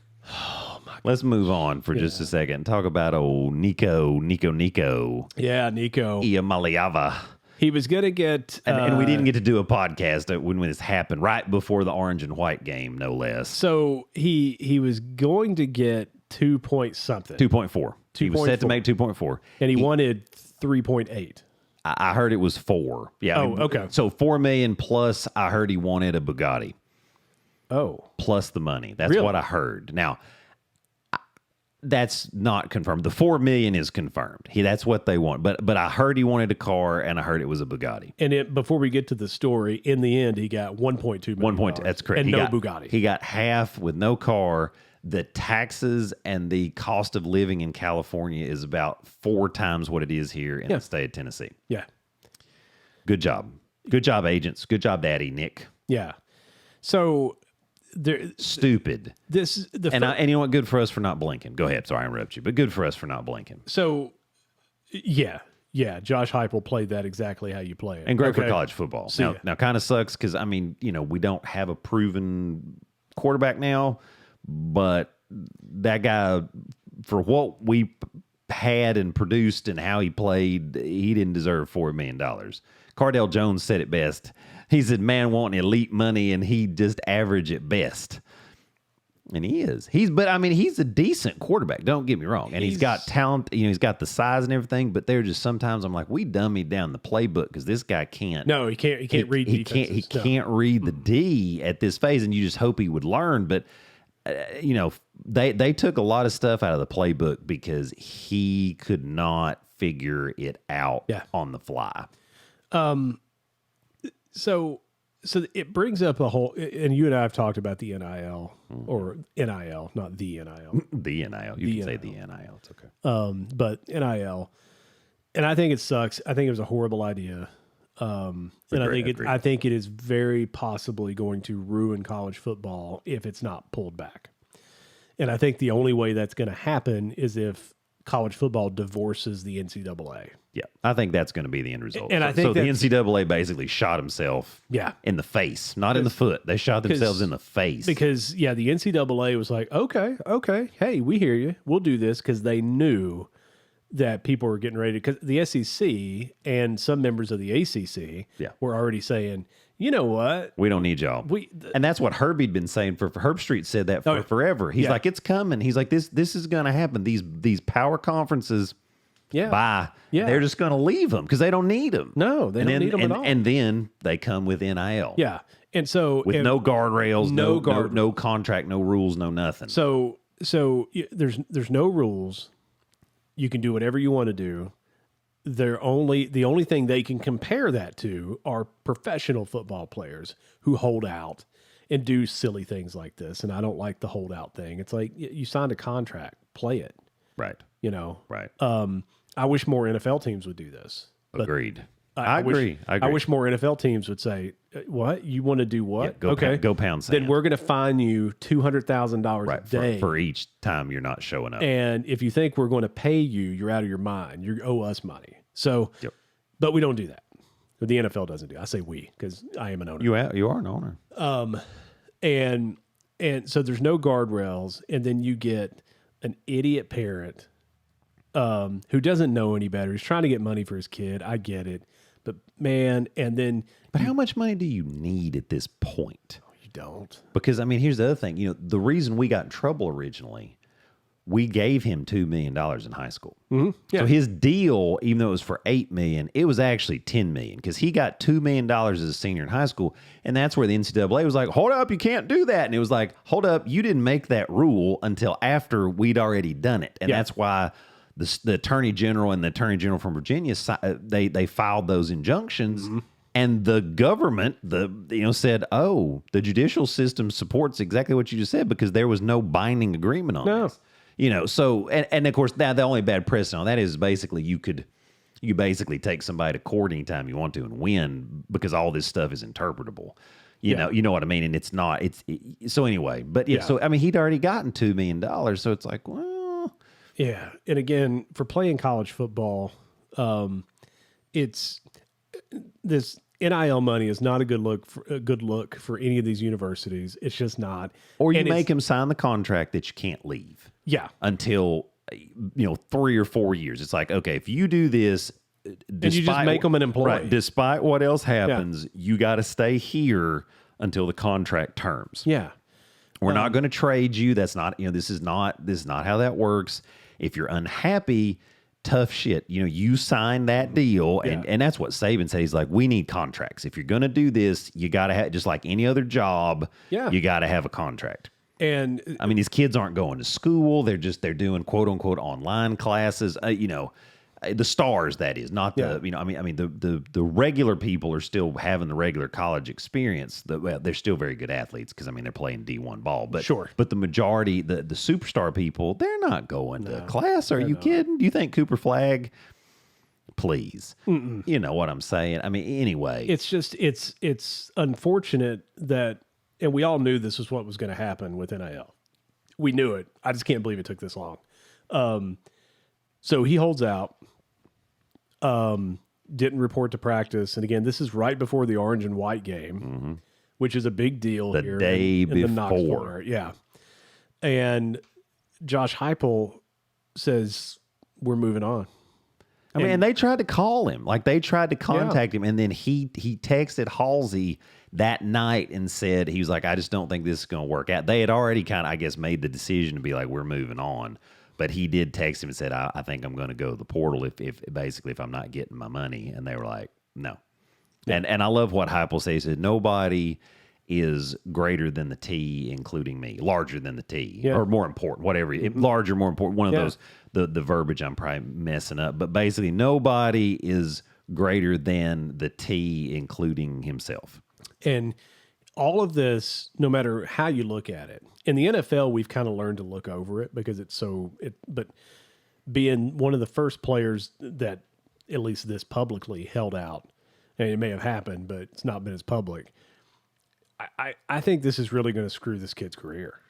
let's move on for just a second and talk about old Nicco. Yeah, Nicco. Iamaleava. He was going to get... And we didn't get to do a podcast when this happened, right before the orange and white game, no less. So he was going to get 2 point something. 2.4. He was set to make 2.4. And he wanted 3.8. I heard it was 4. Yeah. Okay. So $4 million plus, I heard he wanted a Bugatti. Oh. Plus the money. That's really? what I heard. Now, that's not confirmed. The $4 million is confirmed. That's what they want. But I heard he wanted a car, and I heard it was a Bugatti. And before we get to the story, in the end, he got 1.2 million. That's correct. And Bugatti. He got half with no car. The taxes and the cost of living in California is about 4 times what it is here in the state of Tennessee. Yeah. Good job. Good job, agents. Good job, Daddy Nick. Yeah. So... Stupid. And you know what? Good for us for not blinking. Go ahead. Sorry, I interrupted you, but good for us for not blinking. So, yeah. Josh Heupel played that exactly how you play it, and great for college football. See now kind of sucks because I mean, we don't have a proven quarterback now, but that guy, for what we had and produced and how he played, he didn't deserve $4 million. Cardale Jones said it best. He said, man wanting elite money, and he just average at best. And he is. He's a decent quarterback. Don't get me wrong. And he's got talent. He's got the size and everything. But they're just sometimes I'm like, we dummied down the playbook because this guy can't. No, he can't. He can't read. He can't read the D at this phase. And you just hope he would learn. But they took a lot of stuff out of the playbook because he could not figure it out on the fly. So it brings up a whole, and you and I have talked about the NIL or NIL, not the NIL. The NIL. You can say the NIL. It's okay. But NIL, and I think it sucks. I think it was a horrible idea. And I think it is very possibly going to ruin college football if it's not pulled back. And I think the only way that's going to happen is if college football divorces the NCAA. Yeah, I think that's going to be the end result. And I think the NCAA basically shot himself in the face, not in the foot. They shot themselves in the face. Because, the NCAA was like, okay, hey, we hear you. We'll do this because they knew that people were getting ready. Because the SEC and some members of the ACC were already saying, you know what? We don't need y'all. And that's what Herbie'd been saying for Herb Street said that for forever. He's like, it's coming. He's like, this is going to happen. These power conferences, bye. Yeah. They're just going to leave them because they don't need them. No, they don't need them at all. And then they come with NIL. Yeah. And so with no guardrails, no contract, no rules, no nothing. So there's no rules. You can do whatever you want to do. The only thing they can compare that to are professional football players who hold out and do silly things like this. And I don't like the holdout thing. It's like you signed a contract, play it. Right. Right. I I wish more NFL teams would do this. Agreed. I agree. I wish more NFL teams would say, "What you want to do? What? Yeah, go pound sand. Then we're going to fine you $200,000 a day for each time you're not showing up. And if you think we're going to pay you, you're out of your mind. You owe us money. So, but we don't do that. The NFL doesn't do. I say we because I am an owner. You are an owner. And so there's no guardrails, and then you get an idiot parent who doesn't know any better. He's trying to get money for his kid. I get it. But man, and then... But how much money do you need at this point? Oh, you don't. Because, I mean, here's the other thing. You know, the reason we got in trouble originally, we gave him $2 million in high school. Mm-hmm. Yeah. So his deal, even though it was for $8 million, it was actually $10 million because he got $2 million as a senior in high school. And that's where the NCAA was like, hold up, you can't do that. And it was like, hold up, you didn't make that rule until after we'd already done it. And that's why... The attorney general and the attorney general from Virginia, they filed those injunctions, and the government, said, "Oh, the judicial system supports exactly what you just said because there was no binding agreement on this." You know, so and of course now the only bad precedent on that is basically you basically take somebody to court anytime you want to and win because all this stuff is interpretable. You know what I mean, and it's not. So anyway, but so I mean he'd already gotten $2 million, so it's like well. Yeah, and again, for playing college football, it's this NIL money is not a good look for any of these universities. It's just not. Or you make them sign the contract that you can't leave. Yeah, until 3 or 4 years. It's like okay, if you do this, and you just make them an employee. Right, despite what else happens, you got to stay here until the contract terms. Yeah. We're not going to trade you. That's not, this is not how that works. If you're unhappy, tough shit. You sign that deal. And that's what Saban said. He's like, we need contracts. If you're going to do this, you got to have, just like any other job, you got to have a contract. And I mean, these kids aren't going to school. They're doing quote unquote online classes, the stars, that is, not the, the regular people are still having the regular college experience. They're still very good athletes because, they're playing D1 ball. But sure. But the majority, the superstar people, they're not going to class. Are you kidding? Do you think Cooper Flagg? Please. Mm-mm. You know what I'm saying? Anyway. It's just, it's unfortunate that, and we all knew this was what was going to happen with NIL. We knew it. I just can't believe it took this long. So he holds out, didn't report to practice. And again, this is right before the orange and white game, which is a big deal the here. Day in before. the Knoxville. Yeah. And Josh Heupel says, we're moving on. And they tried to call him. Like, they tried to contact him. And then he texted Halsey that night and said, he was like, I just don't think this is going to work out. They had already kind of, I guess, made the decision to be like, we're moving on. But he did text him and said, I think I'm going to go to the portal if I'm not getting my money. And they were like, no. Yeah. And I love what Heupel says. He said, nobody is greater than the T, including me, larger than the T, or more important, whatever. Larger, more important. One of those, the verbiage I'm probably messing up. But basically, nobody is greater than the T, including himself. And all of this, no matter how you look at it, in the NFL, we've kind of learned to look over it because but being one of the first players that at least this publicly held out, and it may have happened, but it's not been as public. I think this is really going to screw this kid's career.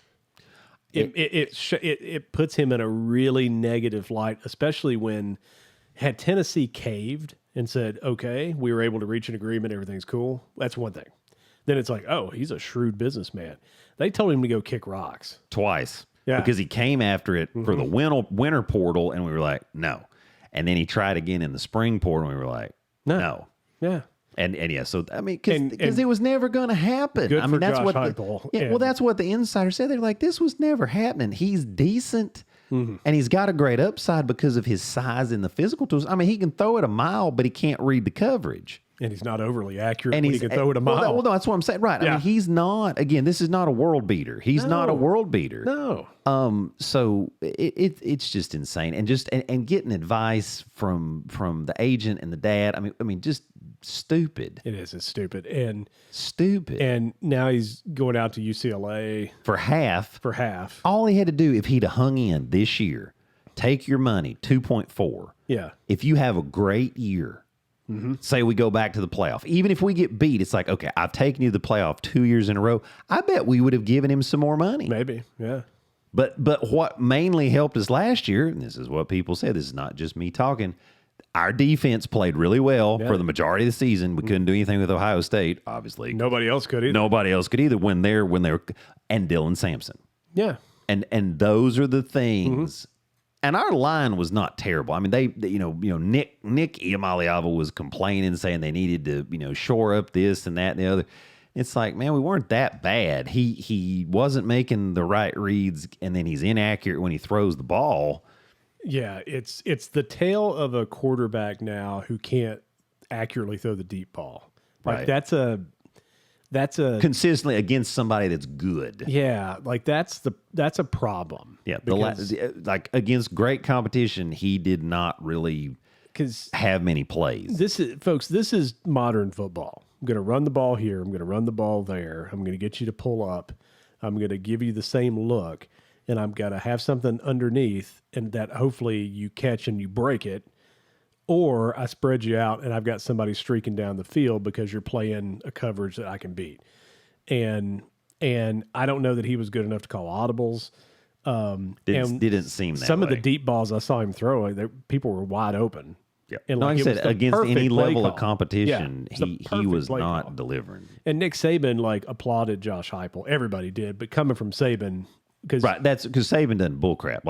It puts him in a really negative light, especially when had Tennessee caved and said, okay, we were able to reach an agreement, everything's cool. That's one thing. Then it's like, oh, he's a shrewd businessman. They told him to go kick rocks. Twice. Yeah. Because he came after it for the winter portal, and we were like, no. And then he tried again in the spring portal, and we were like, no. Yeah. And yeah, so because it was never going to happen. Good for that's Josh what Heupel. Well, that's what the insider said. They're like, this was never happening. He's decent, and he's got a great upside because of his size and the physical tools. He can throw it a mile, but he can't read the coverage. And he's not overly accurate. And he can throw it a mile. Well, no, that's what I'm saying. Right. Yeah. He's not. Again, this is not a world beater. He's not a world beater. No. So it's just insane, and getting advice from the agent and the dad. Just stupid. It is. It's stupid and stupid. And now he's going out to UCLA for half. All he had to do, if he'd have hung in this year, take your money, 2.4. Yeah. If you have a great year, Say we go back to the playoff. Even if we get beat, it's like, okay, I've taken you to the playoff 2 years in a row. I bet we would have given him some more money. Maybe, yeah. But what mainly helped us last year, and this is what people said, this is not just me talking, our defense played really well for the majority of the season. We couldn't do anything with Ohio State, obviously. Nobody else could either. Nobody else could either when they're and Dylan Sampson. Yeah. And those are the things. And our line was not terrible. I mean, they Nick Iamaleava was complaining, saying they needed to, shore up this and that and the other. It's like, man, we weren't that bad. He wasn't making the right reads, and then he's inaccurate when he throws the ball. Yeah, it's the tale of a quarterback now who can't accurately throw the deep ball. Like that's a consistently against somebody that's good. Yeah, like that's a problem. Yeah, like against great competition, he did not really have many plays. This is modern football. I'm going to run the ball here. I'm going to run the ball there. I'm going to get you to pull up. I'm going to give you the same look, and I'm going to have something underneath, and that hopefully you catch and you break it. Or I spread you out, and I've got somebody streaking down the field because you're playing a coverage that I can beat. And I don't know that he was good enough to call audibles. Didn't seem that some way. of the deep balls I saw him throw, people were wide open. Yeah. And like I said, against any level of call. competition, he was not call. delivering. And Nick Saban applauded Josh Heupel. Everybody did, but coming from Saban, that's because Saban doesn't bullcrap.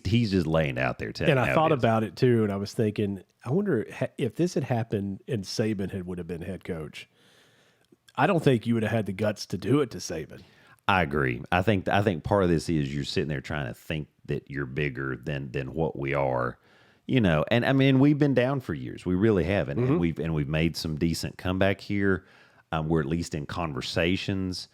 He's just laying it out there. And I thought about it too, and I was thinking, I wonder if this had happened and Saban would have been head coach. I don't think you would have had the guts to do it to Saban. I agree. I think part of this is you're sitting there trying to think that you're bigger than what we are. And I mean, we've been down for years. We really have. And we've made some decent comeback here. We're at least in conversations.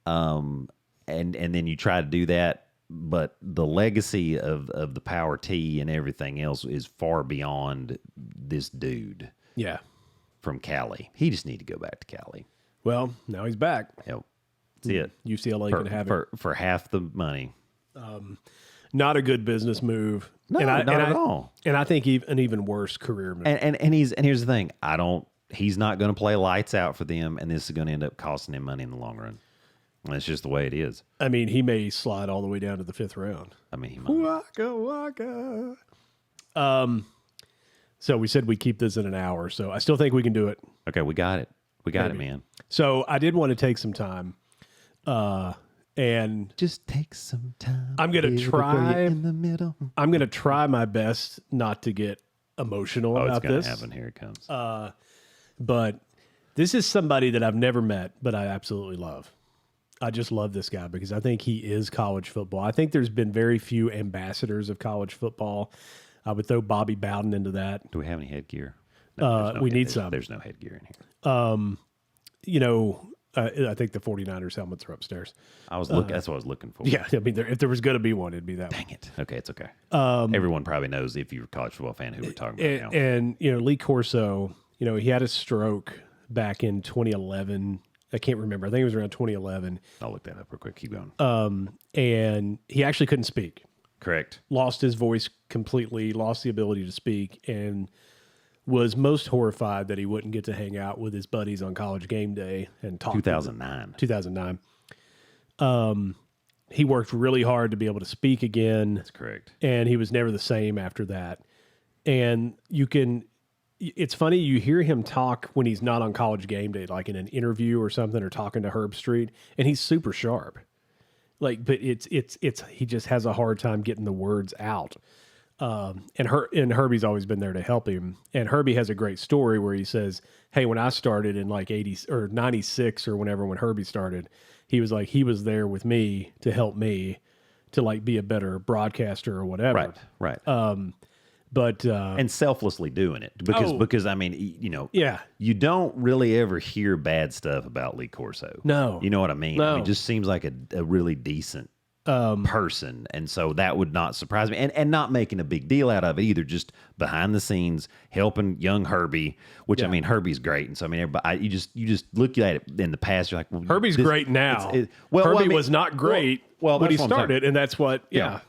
And then you try to do that, but the legacy of the Power T and everything else is far beyond this dude. Yeah. From Cali. He just need to go back to Cali. Well, now he's back. Yep. That's it. UCLA can have it. For half the money. Not a good business move. No, not at all. And I think an even worse career move. And here's the thing. He's not going to play lights out for them, and this is going to end up costing him money in the long run. That's just the way it is. I mean, he may slide all the way down to the 5th round. I mean, he might. Waka, waka. So we said we keep this in an hour, so I still think we can do it. Okay, we got it. We got it, man. So I did want to take some time. And just take some time. I'm going to try in the middle. I'm going to try my best not to get emotional about this. It's going to happen. Here it comes. But this is somebody that I've never met, but I absolutely love. I just love this guy because I think he is college football. I think there's been very few ambassadors of college football. I would throw Bobby Bowden into that. Do we have any headgear? We need some. There's no headgear in here. I think the 49ers helmets are upstairs. That's what I was looking for. Yeah, I mean, if there was going to be one, it'd be that one. Dang it. Okay, it's okay. Everyone probably knows, if you're a college football fan, who we're talking about now. And, Lee Corso, he had a stroke back in 2011. I can't remember. I think it was around 2011. I'll look that up real quick. Keep going. And he actually couldn't speak. Correct. Lost his voice completely, lost the ability to speak, and was most horrified that he wouldn't get to hang out with his buddies on College GameDay and talk. 2009. He worked really hard to be able to speak again. That's correct. And he was never the same after that. And it's funny, you hear him talk when he's not on College GameDay, like in an interview or something, or talking to Herb Street, and he's super sharp. But he just has a hard time getting the words out. And Herbie's always been there to help him. And Herbie has a great story where he says, hey, when I started in like 80 or 96 or whenever, when Herbie started, he was there with me to help me to like be a better broadcaster or whatever. Right. And selflessly doing it because I mean, you don't really ever hear bad stuff about Lee Corso. No. You know what I mean? No. I mean, it just seems like a really decent person. And so that would not surprise me. And not making a big deal out of it either, just behind the scenes, helping young Herbie, which I mean, Herbie's great. And so, I mean, everybody, you just look at it in the past, you're like, well, Herbie's great now. Herbie was not great when he started. And that's what, Yeah.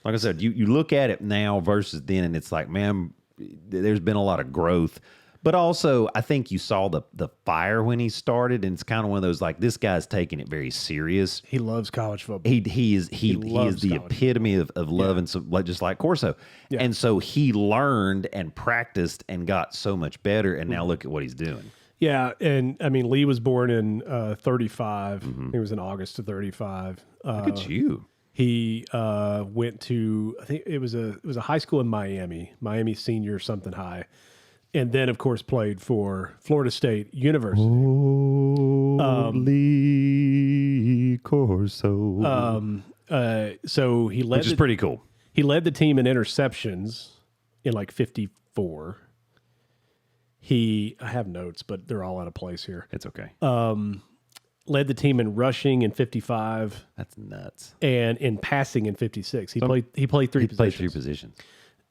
Like I said, you look at it now versus then, and it's like, man, there's been a lot of growth. But also, I think you saw the fire when he started, and it's kind of one of those like this guy's taking it very serious. He loves college football. He is the epitome of love and so just like Corso, and so he learned and practiced and got so much better, and now look at what he's doing. Yeah, and I mean Lee was born in 35. He was in August of 35. Look at you. He went to, I think it was a high school in Miami Senior something high. And then, of course, played for Florida State University. Lee Corso. So he led, which is pretty cool. He led the team in interceptions in like 54. I have notes, but they're all out of place here. It's okay. Led the team in rushing in 55. That's nuts. And in passing in 56. He played three positions.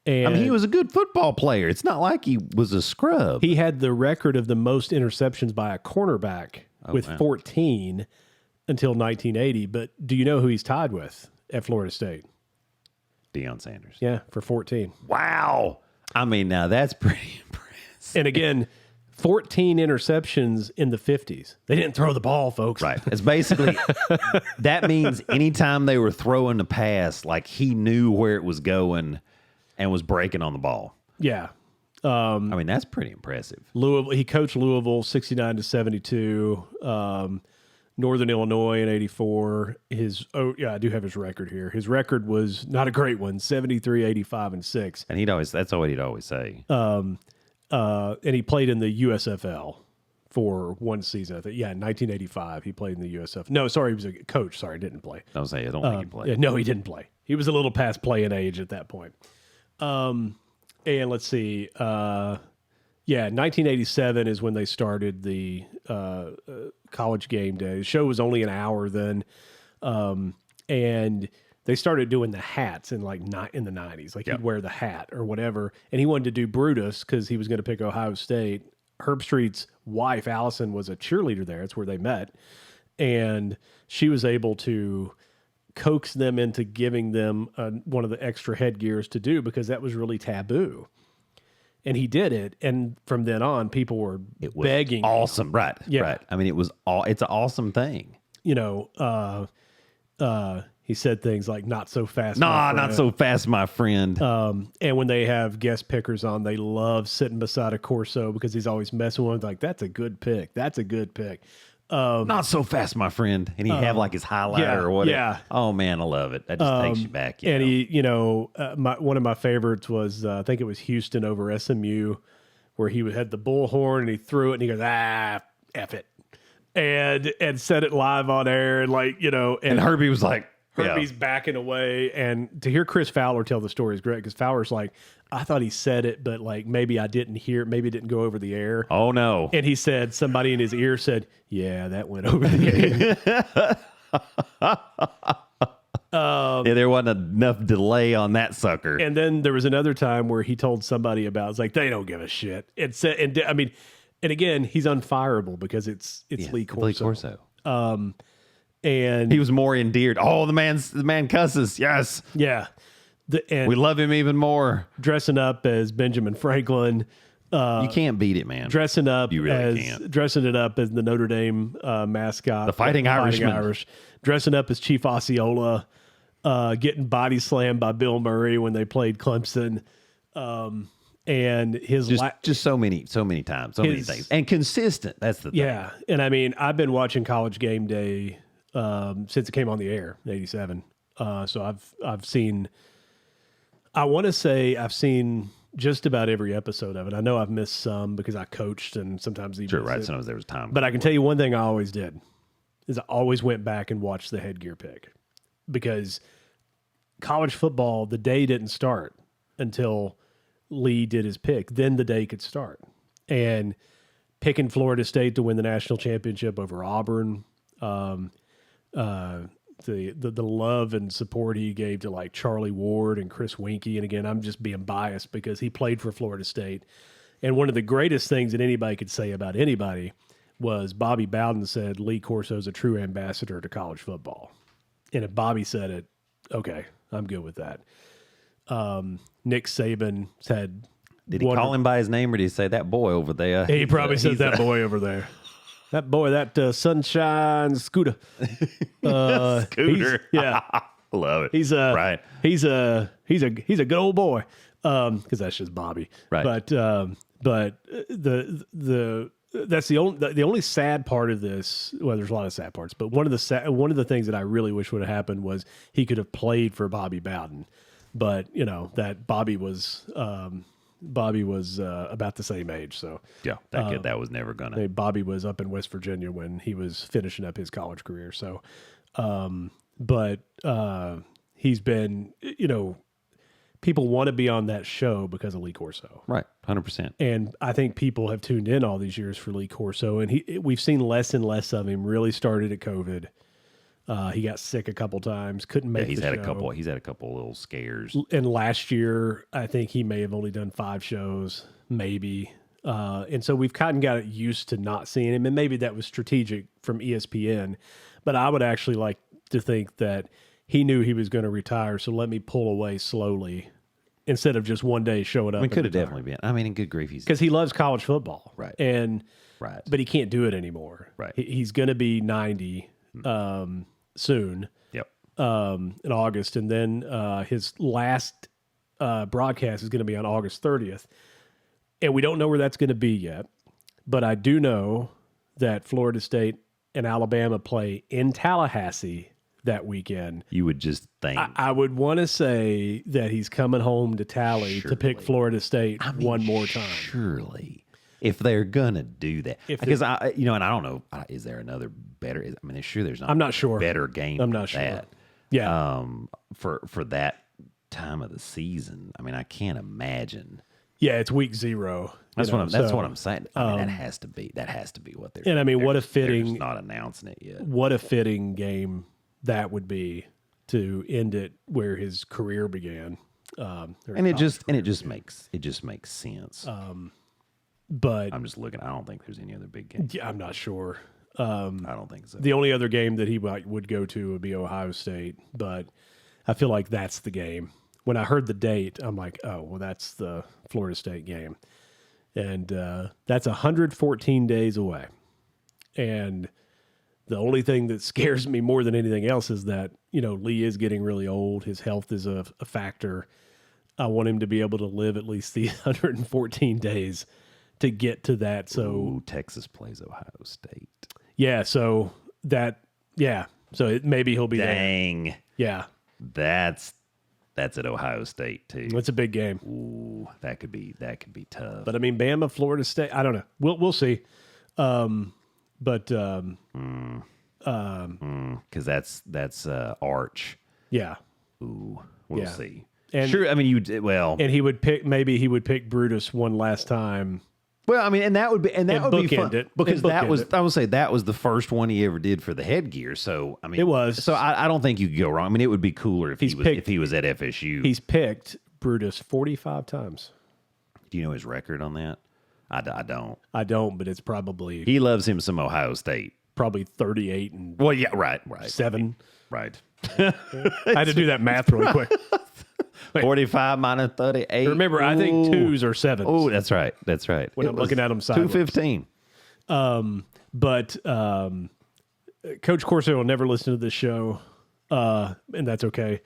And I mean, he was a good football player. It's not like he was a scrub. He had the record of the most interceptions by a cornerback with 14 until 1980. But do you know who he's tied with at Florida State? Deion Sanders. Yeah, for 14. Wow. I mean, now that's pretty impressive. And again, 14 interceptions in the 50s. They didn't throw the ball, folks. Right. It's basically, that means anytime they were throwing a pass, like he knew where it was going and was breaking on the ball. Yeah. I mean, that's pretty impressive. Louisville. He coached Louisville 69-72. Northern Illinois in 84. I do have his record here. His record was not a great one, 73, 85, and 6. And that's what he'd always say. And he played in the USFL for one season. I think, in 1985, he played in the USFL. No, sorry, he was a coach. Sorry, didn't play. I was saying, I don't think he played. Yeah, no, he didn't play. He was a little past playing age at that point. And let's see. 1987 is when they started the College GameDay. The show was only an hour then, and they started doing the hats in the 90s. Like he'd wear the hat or whatever, and he wanted to do Brutus because he was going to pick Ohio State. Herb Street's wife, Allison, was a cheerleader there. That's where they met, and she was able to coax them into giving them one of the extra headgears to do because that was really taboo. And he did it, and from then on, people were begging. Awesome, right? Yeah. Right. I mean, it's an awesome thing. You know, he said things like "not so fast." Nah, not so fast, my friend. And when they have guest pickers on, they love sitting beside a Corso because he's always messing with them. Like, that's a good pick. That's a good pick. Not so fast, my friend. And he'd have like his highlighter or whatever. Yeah. Oh man, I love it. That just takes you back. And he, one of my favorites was I think it was Houston over SMU, where he had the bullhorn and he threw it and he goes, F it, and said it live on air and Herbie was like, Herbie's backing away, and to hear Chris Fowler tell the story is great because Fowler's like, I thought he said it, but maybe I didn't hear it. Maybe it didn't go over the air. Oh, no. And he said, somebody in his ear said, yeah, that went over the air. There wasn't enough delay on that sucker. And then there was another time where he told somebody about, it's like, they don't give a shit. And again, he's unfireable because it's Lee Corso. Lee Corso. And he was more endeared. Oh, the man cusses. Yes. Yeah. We love him even more. Dressing up as Benjamin Franklin. You can't beat it, man. Dressing up you really can't. Dressing it up as the Notre Dame mascot. The Fighting Irishman. Irish. Dressing up as Chief Osceola. Getting body slammed by Bill Murray when they played Clemson. And his just so many times, many things. And consistent. That's the thing. Yeah. And I mean, I've been watching College GameDay since it came on the air in 87. So I've seen, I want to say I've seen just about every episode of it. I know I've missed some because I coached and sometimes sure, right. Sometimes there was time. But I can tell you one thing I always did is I always went back and watched the headgear pick because college football, the day didn't start until Lee did his pick. Then the day could start. And picking Florida State to win the national championship over Auburn, the love and support he gave to like Charlie Ward and Chris Winkie. And again, I'm just being biased because he played for Florida State. And one of the greatest things that anybody could say about anybody was Bobby Bowden said Lee Corso is a true ambassador to college football. And if Bobby said it, okay, I'm good with that. Nick Saban said Did he call him by his name, or did he say that boy over there? He probably said that boy over there. That boy, that Sunshine Scooter. Scooter. Yeah. Love it. He's right. He's a good old boy. Because that's just Bobby. Right. But that's the only sad part of this. Well, there's a lot of sad parts, but one of the things that I really wish would have happened was he could have played for Bobby Bowden, but that Bobby was about the same age. So Yeah, that kid, that was never gonna. Bobby was up in West Virginia when he was finishing up his college career. So, he's been, people want to be on that show because of Lee Corso. Right, 100%. And I think people have tuned in all these years for Lee Corso, and we've seen less and less of him. Really started at COVID. He got sick a couple times, couldn't make. He's the had show. He's had a couple little scares. And last year, I think he may have only done 5 shows, maybe. And so we've kind of got used to not seeing him, and maybe that was strategic from ESPN. But I would actually like to think that he knew he was going to retire, so let me pull away slowly instead of just one day showing up. I mean, could have definitely been. I mean, in good grief, because he loves college football, right? Right, but he can't do it anymore. Right, he's going to be 90 soon. Yep, in August, and then his last broadcast is going to be on August 30th, and we don't know where that's going to be yet. But I do know that Florida State and Alabama play in Tallahassee that weekend. You would just think. I would want to say that he's coming home to Tally to pick Florida State one more time. Surely. If they're going to do that. Because, and I don't know, is there another better, there's not. I'm not sure. Better game I'm not sure. That. Yeah. For that time of the season, I mean, I can't imagine. Yeah, it's week 0. That's what I'm saying. I mean, that has to be what they're. And I mean, what a fitting. They're just not announcing it yet. What a fitting game that would be to end it where his career began. And it just makes sense. But I'm just looking. I don't think there's any other big game. Yeah, I'm not sure. I don't think so. The only other game that he would go to would be Ohio State, but I feel like that's the game. When I heard the date, I'm like, oh, well, that's the Florida State game. And that's 114 days away. And the only thing that scares me more than anything else is that, Lee is getting really old. His health is a factor. I want him to be able to live at least the 114 days to get to that. So Texas plays Ohio State. Yeah, so maybe he'll be Dang. there. Yeah. That's at Ohio State too. It's a big game. Ooh, that could be tough. But I mean, Bama, Florida State, I don't know. We'll see. Because that's Arch. Yeah. Ooh, we'll see. And, sure, I mean, and he would pick Brutus one last time. Well, I mean, and that would be fun because that was, I would say, that was the first one he ever did for the headgear. So I mean, it was. So I don't think you could go wrong. I mean, it would be cooler if he was at FSU. He's picked Brutus 45 times. Do you know his record on that? I don't. I don't, but it's probably he loves him some Ohio State. Probably 38 and 7. Right. I had to do that math really quick. 45 minus 38. Remember, I think 2s are 7s. Oh, that's right. When I'm looking at them sideways. 215. But Coach Corso will never listen to this show, and that's okay.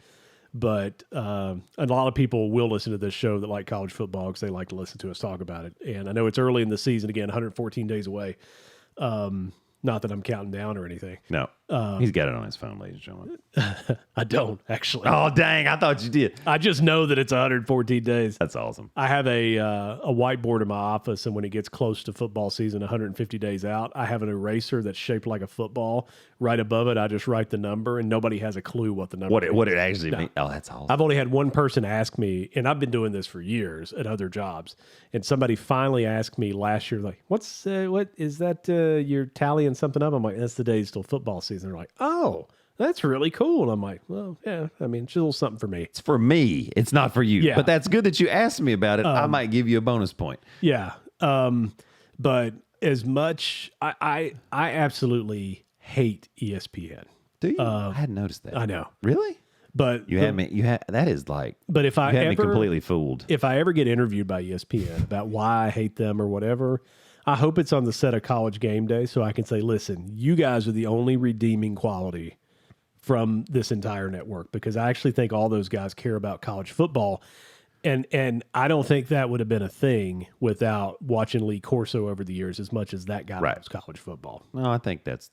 But a lot of people will listen to this show that like college football because they like to listen to us talk about it. And I know it's early in the season, again, 114 days away. Not that I'm counting down or anything. No. He's got it on his phone, ladies and gentlemen. I don't, actually. Oh, dang. I thought you did. I just know that it's 114 days. That's awesome. I have a whiteboard in my office, and when it gets close to football season, 150 days out, I have an eraser that's shaped like a football. Right above it, I just write the number, and nobody has a clue what the number is. What it actually means. Oh, that's awesome. I've only had one person ask me, and I've been doing this for years at other jobs, and somebody finally asked me last year, like, what is that you're tallying something up? I'm like, that's the days till football season. They're like, oh, that's really cool. And I'm like, well, yeah, I mean, it's a little something for me. It's for me. It's not for you. Yeah. But that's good that you asked me about it. I might give you a bonus point. Yeah. But as much, I absolutely hate ESPN. Do you? I hadn't noticed that. I know. Really? But You had me. That is like. But if I you had me ever completely fooled. if I ever get interviewed by ESPN about why I hate them or whatever, I hope it's on the set of College GameDay so I can say, listen, you guys are the only redeeming quality from this entire network, because I actually think all those guys care about college football. And I don't think that would have been a thing without watching Lee Corso over the years as much as that guy loves college football. No, I think that's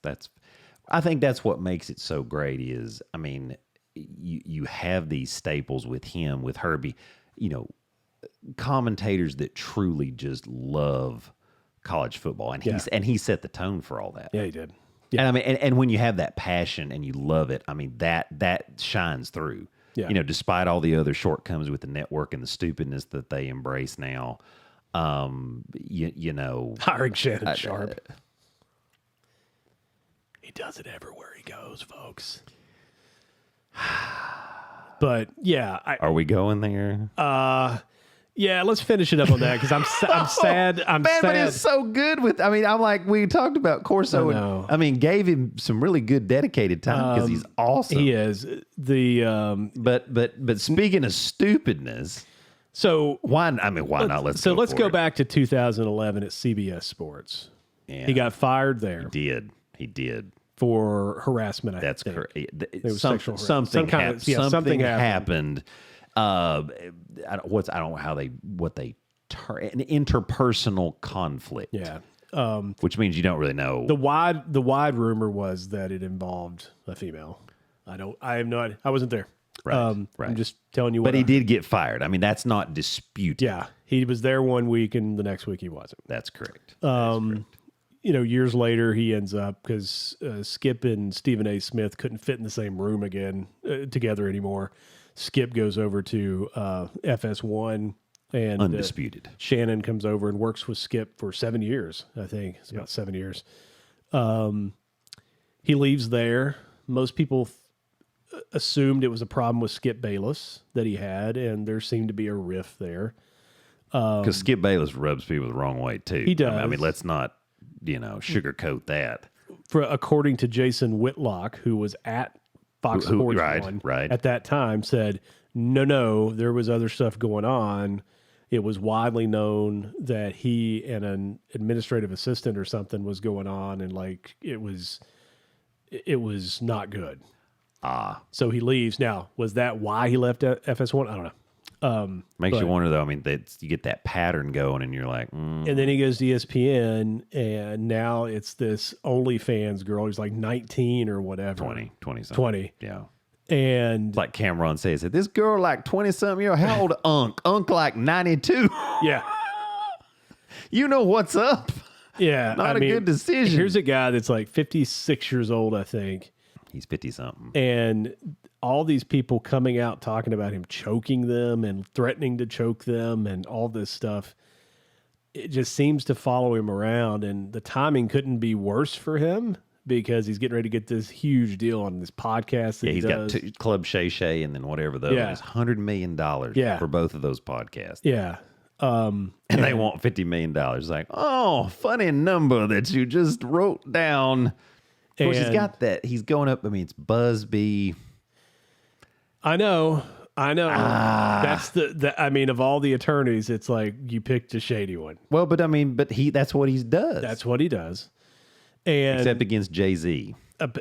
what makes it so great is, I mean, you have these staples with him, with Herbie, commentators that truly just love college football, and he set the tone for all that. Yeah, he did. Yeah. And I mean, and when you have that passion and you love it, I mean, that shines through. Yeah. Despite all the other shortcomings with the network and the stupidness that they embrace now, hiring Shannon Sharpe. He does it everywhere he goes, folks. But yeah, are we going there? Yeah, let's finish it up on that because I'm sad. I'm sad. But it's so good with. I mean, I'm like we talked about Corso. I mean, gave him some really good dedicated time because he's awesome. He is But speaking of stupidness, so why not? Let's go back to 2011 at CBS Sports. Yeah. He got fired there. He did for harassment. That's correct. Sexual something happened. I don't know how an interpersonal conflict. Yeah. Which means you don't really know. The wide rumor was that it involved a female. I have no idea. I wasn't there. Right. I'm just telling you. But he did get fired. I mean, that's not disputed. Yeah. He was there one week and the next week he wasn't. That's correct. Years later he ends up because Skip and Stephen A. Smith couldn't fit in the same room again together anymore. Skip goes over to FS1 and undisputed. Shannon comes over and works with Skip for 7 years. I think it's about 7 years. He leaves there. Most people assumed it was a problem with Skip Bayless that he had, and there seemed to be a rift there. Because Skip Bayless rubs people the wrong way too. He does. I mean, let's not sugarcoat that. According to Jason Whitlock, who was at Fox Sports right. at that time, said, no, there was other stuff going on. It was widely known that he and an administrative assistant or something was going on, and like it was not good. So he leaves. Now, was that why he left FS1? I don't know. Makes you wonder though. I mean, you get that pattern going, and you're like, And then he goes to ESPN, and now it's this OnlyFans girl who's like 19 or whatever, 20 something. 20, yeah. And like Cameron says, this girl like 20 something years. How old? Unc like 92. Yeah. You know what's up. Yeah, not a good decision. Here's a guy that's like 56 years old, I think. He's 50 something, and all these people coming out talking about him choking them and threatening to choke them and all this stuff. It just seems to follow him around, and the timing couldn't be worse for him because he's getting ready to get this huge deal on this podcast that he does. Got Club Shay Shay and then whatever the other is, $100 million for both of those podcasts. Yeah. And they want $50 million. Like, funny number that you just wrote down. Of course, he's got that. He's going up. I mean, it's Busby. I know. That's I mean, of all the attorneys, it's like you picked a shady one. Well, but that's what he does. That's what he does. And except against Jay-Z.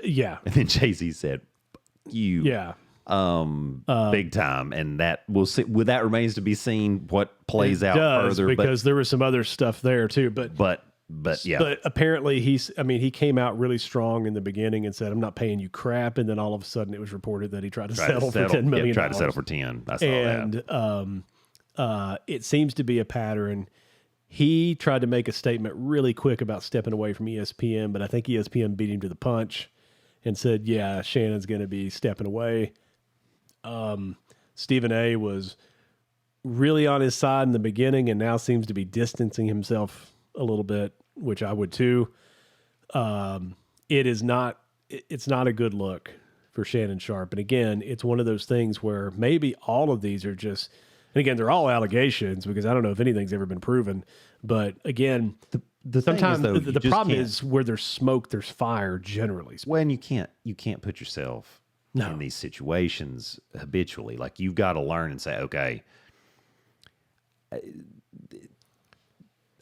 Yeah. And then Jay-Z said, you. Yeah. Big time. And that we'll see. Well, that remains to be seen what plays out further. Because there was some other stuff there too. But yeah. But apparently he came out really strong in the beginning and said, I'm not paying you crap. And then all of a sudden it was reported that he tried to settle for $10 million. Tried to settle for 10. I saw that. And it seems to be a pattern. He tried to make a statement really quick about stepping away from ESPN, but I think ESPN beat him to the punch and said, yeah, Shannon's going to be stepping away. Stephen A. was really on his side in the beginning and now seems to be distancing himself a little bit, which I would too. It's not a good look for Shannon Sharpe. And again, it's one of those things where maybe all of these are just, and again, they're all allegations because I don't know if anything's ever been proven. But again, sometimes the problem is where there's smoke, there's fire generally. When you can't put yourself in these situations habitually. Like, you've got to learn and say, okay,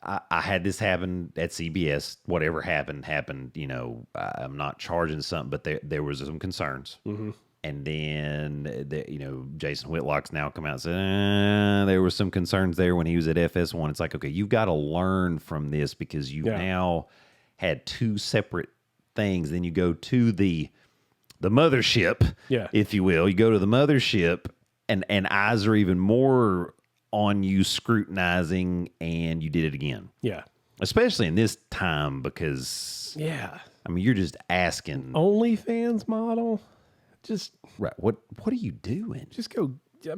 I had this happen at CBS. Whatever happened. You know, I'm not charging something, but there was some concerns. Mm-hmm. And then, you know, Jason Whitlock's now come out and said, there were some concerns there when he was at FS1. It's like, okay, you've got to learn from this because you've now had two separate things. Then you go to the mothership, if you will. You go to the mothership, and eyes are even more on you, scrutinizing, and you did it again. Yeah. Especially in this time because, I mean, you're just asking. OnlyFans model? Just right. What are you doing? Just go to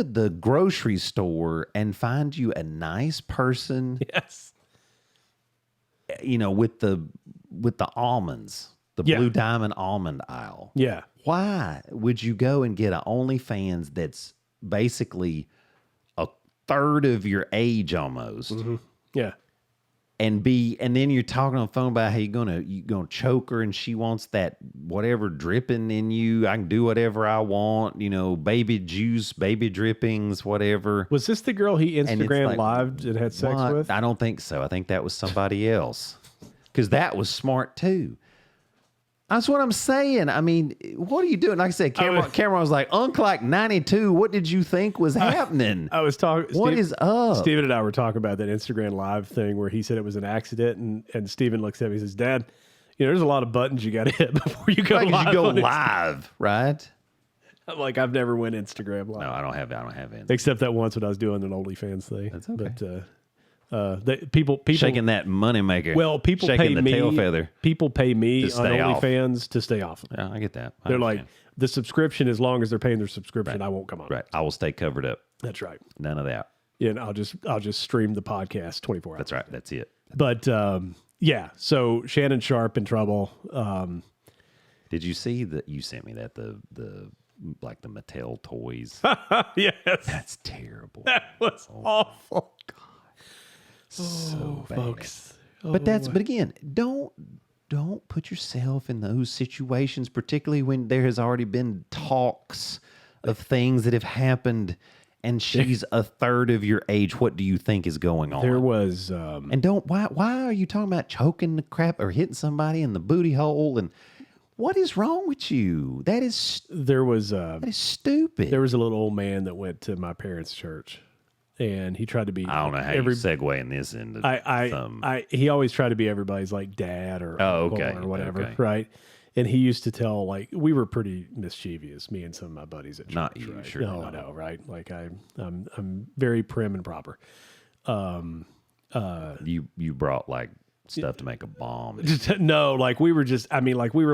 the grocery store and find you a nice person. Yes. You know, with the almonds, the Blue Diamond almond aisle. Yeah. Why would you go and get an OnlyFans that's basically a third of your age almost? Mm-hmm. Yeah. And then you're talking on the phone about how you gonna choke her and she wants that whatever dripping in you. I can do whatever I want, you know, baby juice, baby drippings, whatever. Was this the girl he Instagram lived and had sex with? I don't think so. I think that was somebody else. Because that was smart too. That's what I'm saying. I mean, what are you doing? Like I said, Cameron was like, Unclock 92, what did you think was happening? I was talking. What is up? Steven and I were talking about that Instagram live thing where he said it was an accident, and Steven looks at me and says, Dad, you know, there's a lot of buttons you got to hit before you go live. You go live, right? I'm like, I've never went Instagram live. No, I don't have Instagram. Except that once when I was doing an OnlyFans thing. That's okay. But, people shaking that money maker. Well, people shaking pay the tail feather. People pay me to on OnlyFans to stay off. Yeah, I get that. They're like, the subscription, as long as they're paying their subscription, I won't come on. Right. I will stay covered up. That's right. None of that. Yeah, and I'll just stream the podcast 24 hours. That's right. That's it. But so Shannon Sharpe in trouble. Did you see that you sent me that the like the Mattel toys? Yes. That's terrible. That was awful. God. So bad. Folks. But again, don't put yourself in those situations, particularly when there has already been talks of things that have happened and she's a third of your age. What do you think is going on? There was and why are you talking about choking the crap or hitting somebody in the booty hole? And what is wrong with you? That is stupid. There was a little old man that went to my parents' church. And he tried to be. I don't know how you segue in this into he always tried to be everybody's like dad or uncle or whatever, right? And he used to tell, like, we were pretty mischievous, me and some of my buddies at church. Not you, right? sure. No, I know, right? Like I'm very prim and proper. You brought like stuff to make a bomb. No, like we were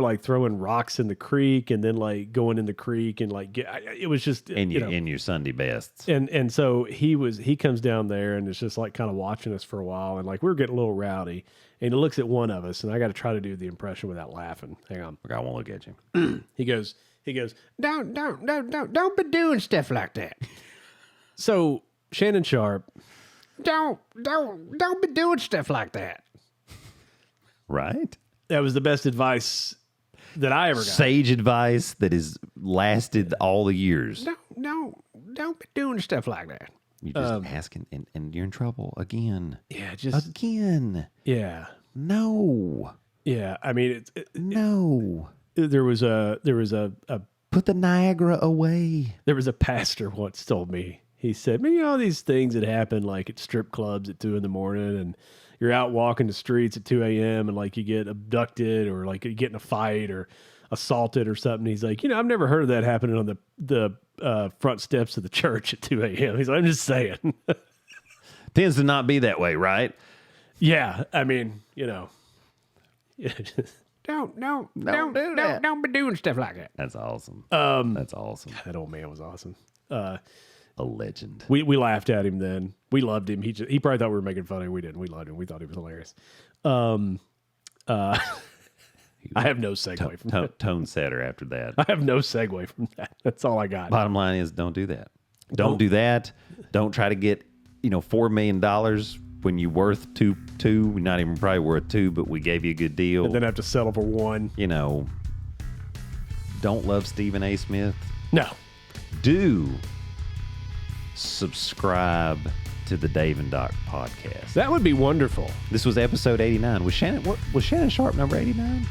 like throwing rocks in the creek and then like going in the creek and like it was just in your Sunday bests. And so he comes down there and it's just like kind of watching us for a while and like we were getting a little rowdy and he looks at one of us and I got to try to do the impression without laughing. Hang on. I won't look at you. He goes, don't be doing stuff like that. So Shannon Sharpe, don't be doing stuff like that. Right. That was the best advice that I ever got. Sage advice that has lasted all the years. No, don't be doing stuff like that. You're just asking, and you're in trouble again. Yeah, just again. Yeah. No. Yeah, I mean, no. There was a put the Niagara away. There was a pastor once told me. He said, "Man, you know these things that happen like at strip clubs at 2 a.m. and you're out walking the streets at 2 a.m. and like you get abducted or like you get in a fight or assaulted or something." He's like, I've never heard of that happening on the front steps of the church at 2 a.m. He's like, I'm just saying. Tends to not be that way, right? Yeah. I mean, don't do that. Don't be doing stuff like that. That's awesome. That's awesome. That old man was awesome. A legend. We laughed at him then. We loved him. He probably thought we were making fun of him. We didn't. We loved him. We thought he was hilarious. I have no segue from that. Tone setter after that. I have no segue from that. That's all I got. Bottom line is don't do that. Don't do that. Don't try to get, $4 million when you're worth two. You're not even probably worth $2, but we gave you a good deal. And then have to settle for $1. don't love Stephen A. Smith, No. do subscribe to the Dave and Doc podcast. That would be wonderful. This was episode 89. Was Shannon Sharpe number 89?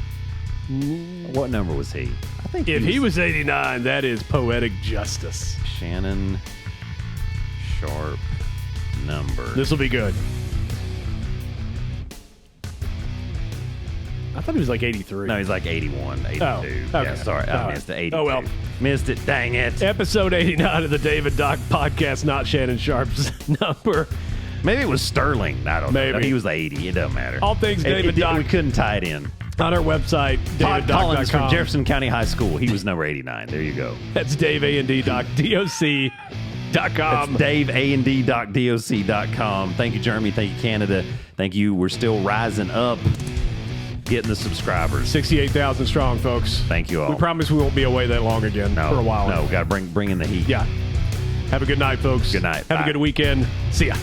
What number was he? I think If he was 89, that is poetic justice. Shannon Sharpe number. This will be good. I thought he was like 83. No, he's like 81, 82. Oh, okay. Yeah, sorry. I All missed right. the 82. Oh, well. Missed it. Dang it. Episode 89 of the Dave and Doc podcast, not Shannon Sharpe's number. Maybe it was Sterling. I don't know. Maybe. He was 80. It doesn't matter. All things Dave and Doc. We couldn't tie it in. On our website, Todd Collins from daveanddoc.com. Jefferson County High School. He was number 89. There you go. That's daveanddoc.com. That's daveand.doc.com. Thank you, Jeremy. Thank you, Canada. Thank you. We're still rising up, getting the subscribers. 68,000 strong, folks. Thank you all. We promise we won't be away that long again for a while. No, got to bring in the heat. Yeah. Have a good night, folks. Good night. Have Bye. a good weekend. See ya.